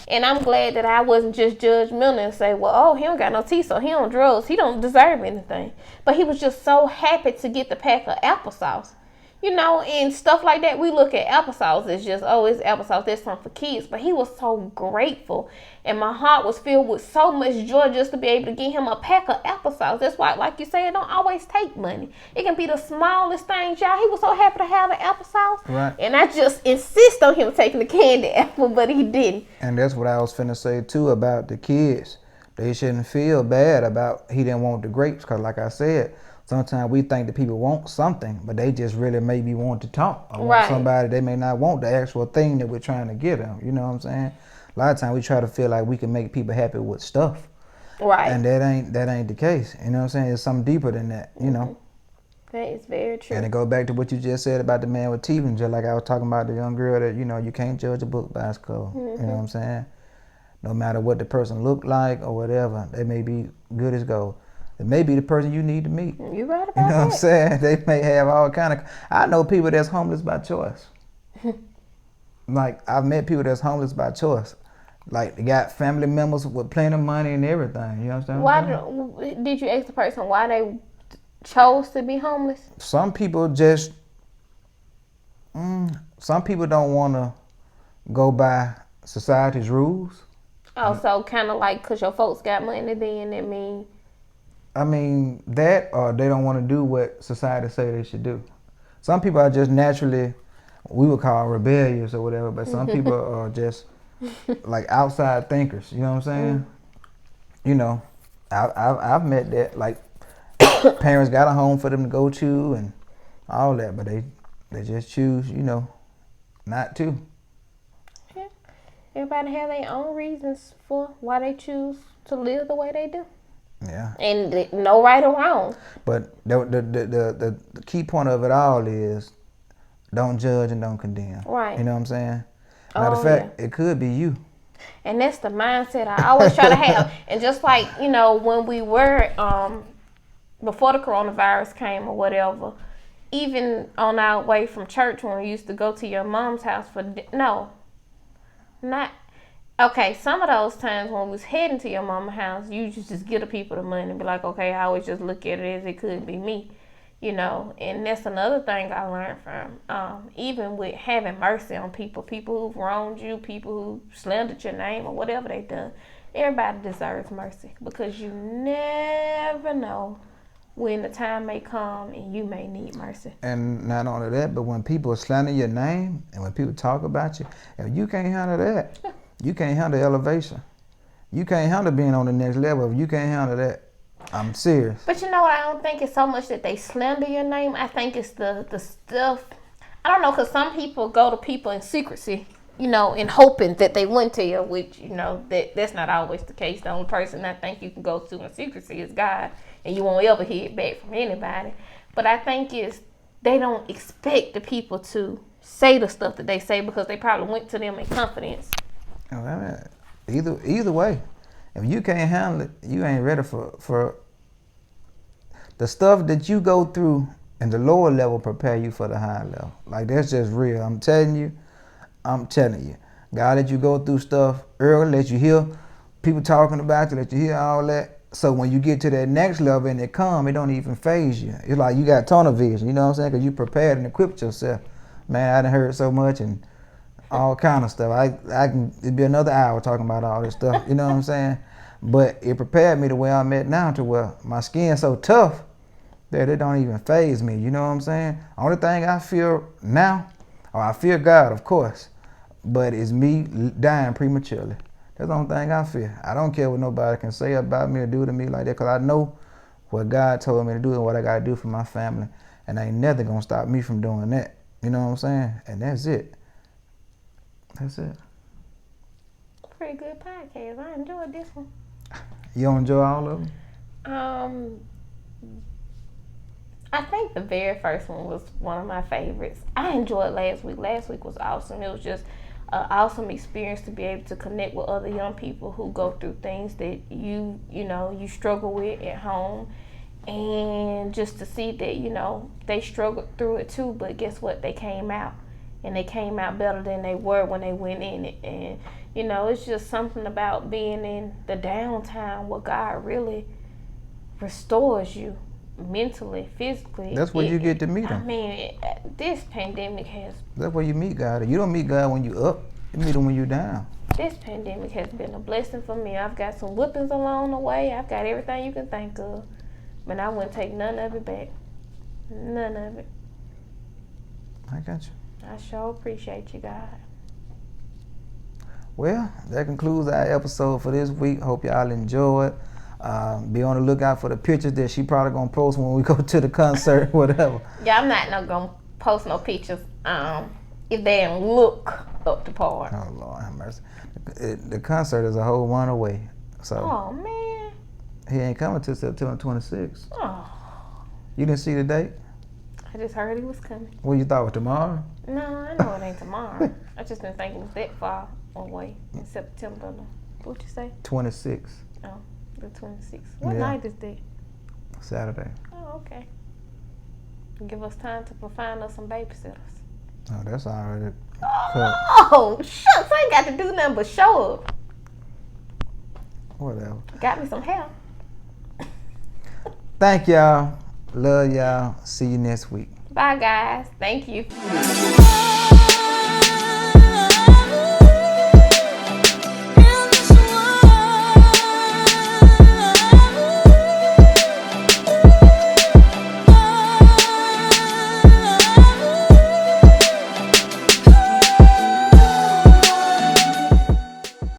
And I'm glad that I wasn't just judgmental and say, well, oh, he don't got no teeth, so he on drugs. He don't deserve anything. But he was just so happy to get the pack of applesauce. And stuff like that. We look at applesauce as just, oh, it's applesauce, that's something for kids. But he was so grateful. And my heart was filled with so much joy just to be able to give him a pack of applesauce. That's why, like you said, it don't always take money. It can be the smallest things, y'all. He was so happy to have the applesauce. Right. And I just insist on him taking the candy apple, but he didn't. And that's what I was finna say, too, about the kids. They shouldn't feel bad about he didn't want the grapes, because like I said, sometimes we think that people want something, but they just really maybe want to talk. Or want somebody, they may not want the actual thing that we're trying to get them. You know what I'm saying? A lot of times we try to feel like we can make people happy with stuff. Right. And that ain't the case. You know what I'm saying? It's something deeper than that, you know. That is very true. And it goes back to what you just said about the man with teeth, and just like I was talking about the young girl that, you can't judge a book by its cover. You know what I'm saying? No matter what the person look like or whatever, they may be good as gold. It may be the person you need to meet. You're right about that. You know what I'm saying? They may have all kind of... I know people that's homeless by choice. Like, I've met people that's homeless by choice. Like, they got family members with plenty of money and everything. You understand? Why did you ask the person why they chose to be homeless? Some people just... some people don't want to go by society's rules. Oh, so kind of like because your folks got money, then that mean... I mean, that or they don't want to do what society say they should do. Some people are just naturally, we would call rebellious or whatever, but some people are just like outside thinkers. You know what I'm saying? I've met that. Like, parents got a home for them to go to and all that, but they just choose, not to. Yeah. Everybody have their own reasons for why they choose to live the way they do. Yeah. And no right or wrong. But the key point of it all is don't judge and don't condemn. Right. You know what I'm saying? Matter of fact, it could be you. And that's the mindset I always try to have. And just like, when we were, before the coronavirus came or whatever, even on our way from church when we used to go to your mom's house some of those times when we was heading to your mama's house, you just give the people the money and be like, okay, I always just look at it as it could be me, and that's another thing I learned from, even with having mercy on people who've wronged you, people who slandered your name or whatever they done. Everybody deserves mercy because you never know when the time may come and you may need mercy. And not only that, but when people slander your name and when people talk about you, if you can't handle that, you can't handle elevation. You can't handle being on the next level. If you can't handle that, I'm serious. But you know what? I don't think it's so much that they slander your name. I think it's the stuff. I don't know, because some people go to people in secrecy, in hoping that they wouldn't tell you, which, that's not always the case. The only person I think you can go to in secrecy is God, and you won't ever hear it back from anybody. But I think they don't expect the people to say the stuff that they say because they probably went to them in confidence. Either way, if you can't handle it, you ain't ready for the stuff that you go through. And the lower level prepare you for the higher level. Like, that's just real. I'm telling you. God let you go through stuff early, let you hear people talking about you, let you hear all that. So when you get to that next level and it come, it don't even faze you. It's like you got tunnel vision, you know what I'm saying? Because you prepared and equipped yourself. Man, I done heard so much and all kind of stuff. It'd be another hour talking about all this stuff, you know what I'm saying? But it prepared me to where I'm at now, to where my skin's so tough that it don't even faze me, you know what I'm saying? Only thing I fear now, I fear God, of course, but it's me dying prematurely. That's the only thing I fear. I don't care what nobody can say about me or do to me like that, because I know what God told me to do and what I got to do for my family, and ain't nothing going to stop me from doing that. You know what I'm saying? And that's it. That's it. Pretty good podcast. I enjoyed this one. You don't enjoy all of them? I think the very first one was one of my favorites. I enjoyed last week. Last week was awesome. It was just an awesome experience to be able to connect with other young people who go through things that you struggle with at home, and just to see that they struggled through it too. But guess what? They came out, and they came out better than they were when they went in it. And it's just something about being in the downtime where God really restores you. Mentally, physically. That's where you get to meet him. I mean, this pandemic has... That's where you meet God. You don't meet God when you up. You meet him when you down. This pandemic has been a blessing for me. I've got some whippings along the way. I've got everything you can think of. But I wouldn't take none of it back. None of it. I got you. I sure appreciate you, God. Well, that concludes our episode for this week. Hope y'all enjoyed. Be on the lookout for the pictures that she probably gonna post when we go to the concert, whatever. Yeah, I'm not gonna post no pictures if they don't look up to par. Oh Lord have mercy. The concert is a whole month away, so. Oh man. He ain't coming till September 26th. Oh. You didn't see the date? I just heard he was coming. What you thought was tomorrow? No, I know it ain't tomorrow. I just didn't think it was that far away in September. What'd you say? 26th. Oh. The 26th. What night is that? Saturday. Oh, okay. Give us time to find us some babysitters. Oh, that's already cut. Oh, shucks. I ain't got to do nothing but show up. Whatever. Got me some help. Thank y'all. Love y'all. See you next week. Bye, guys. Thank you.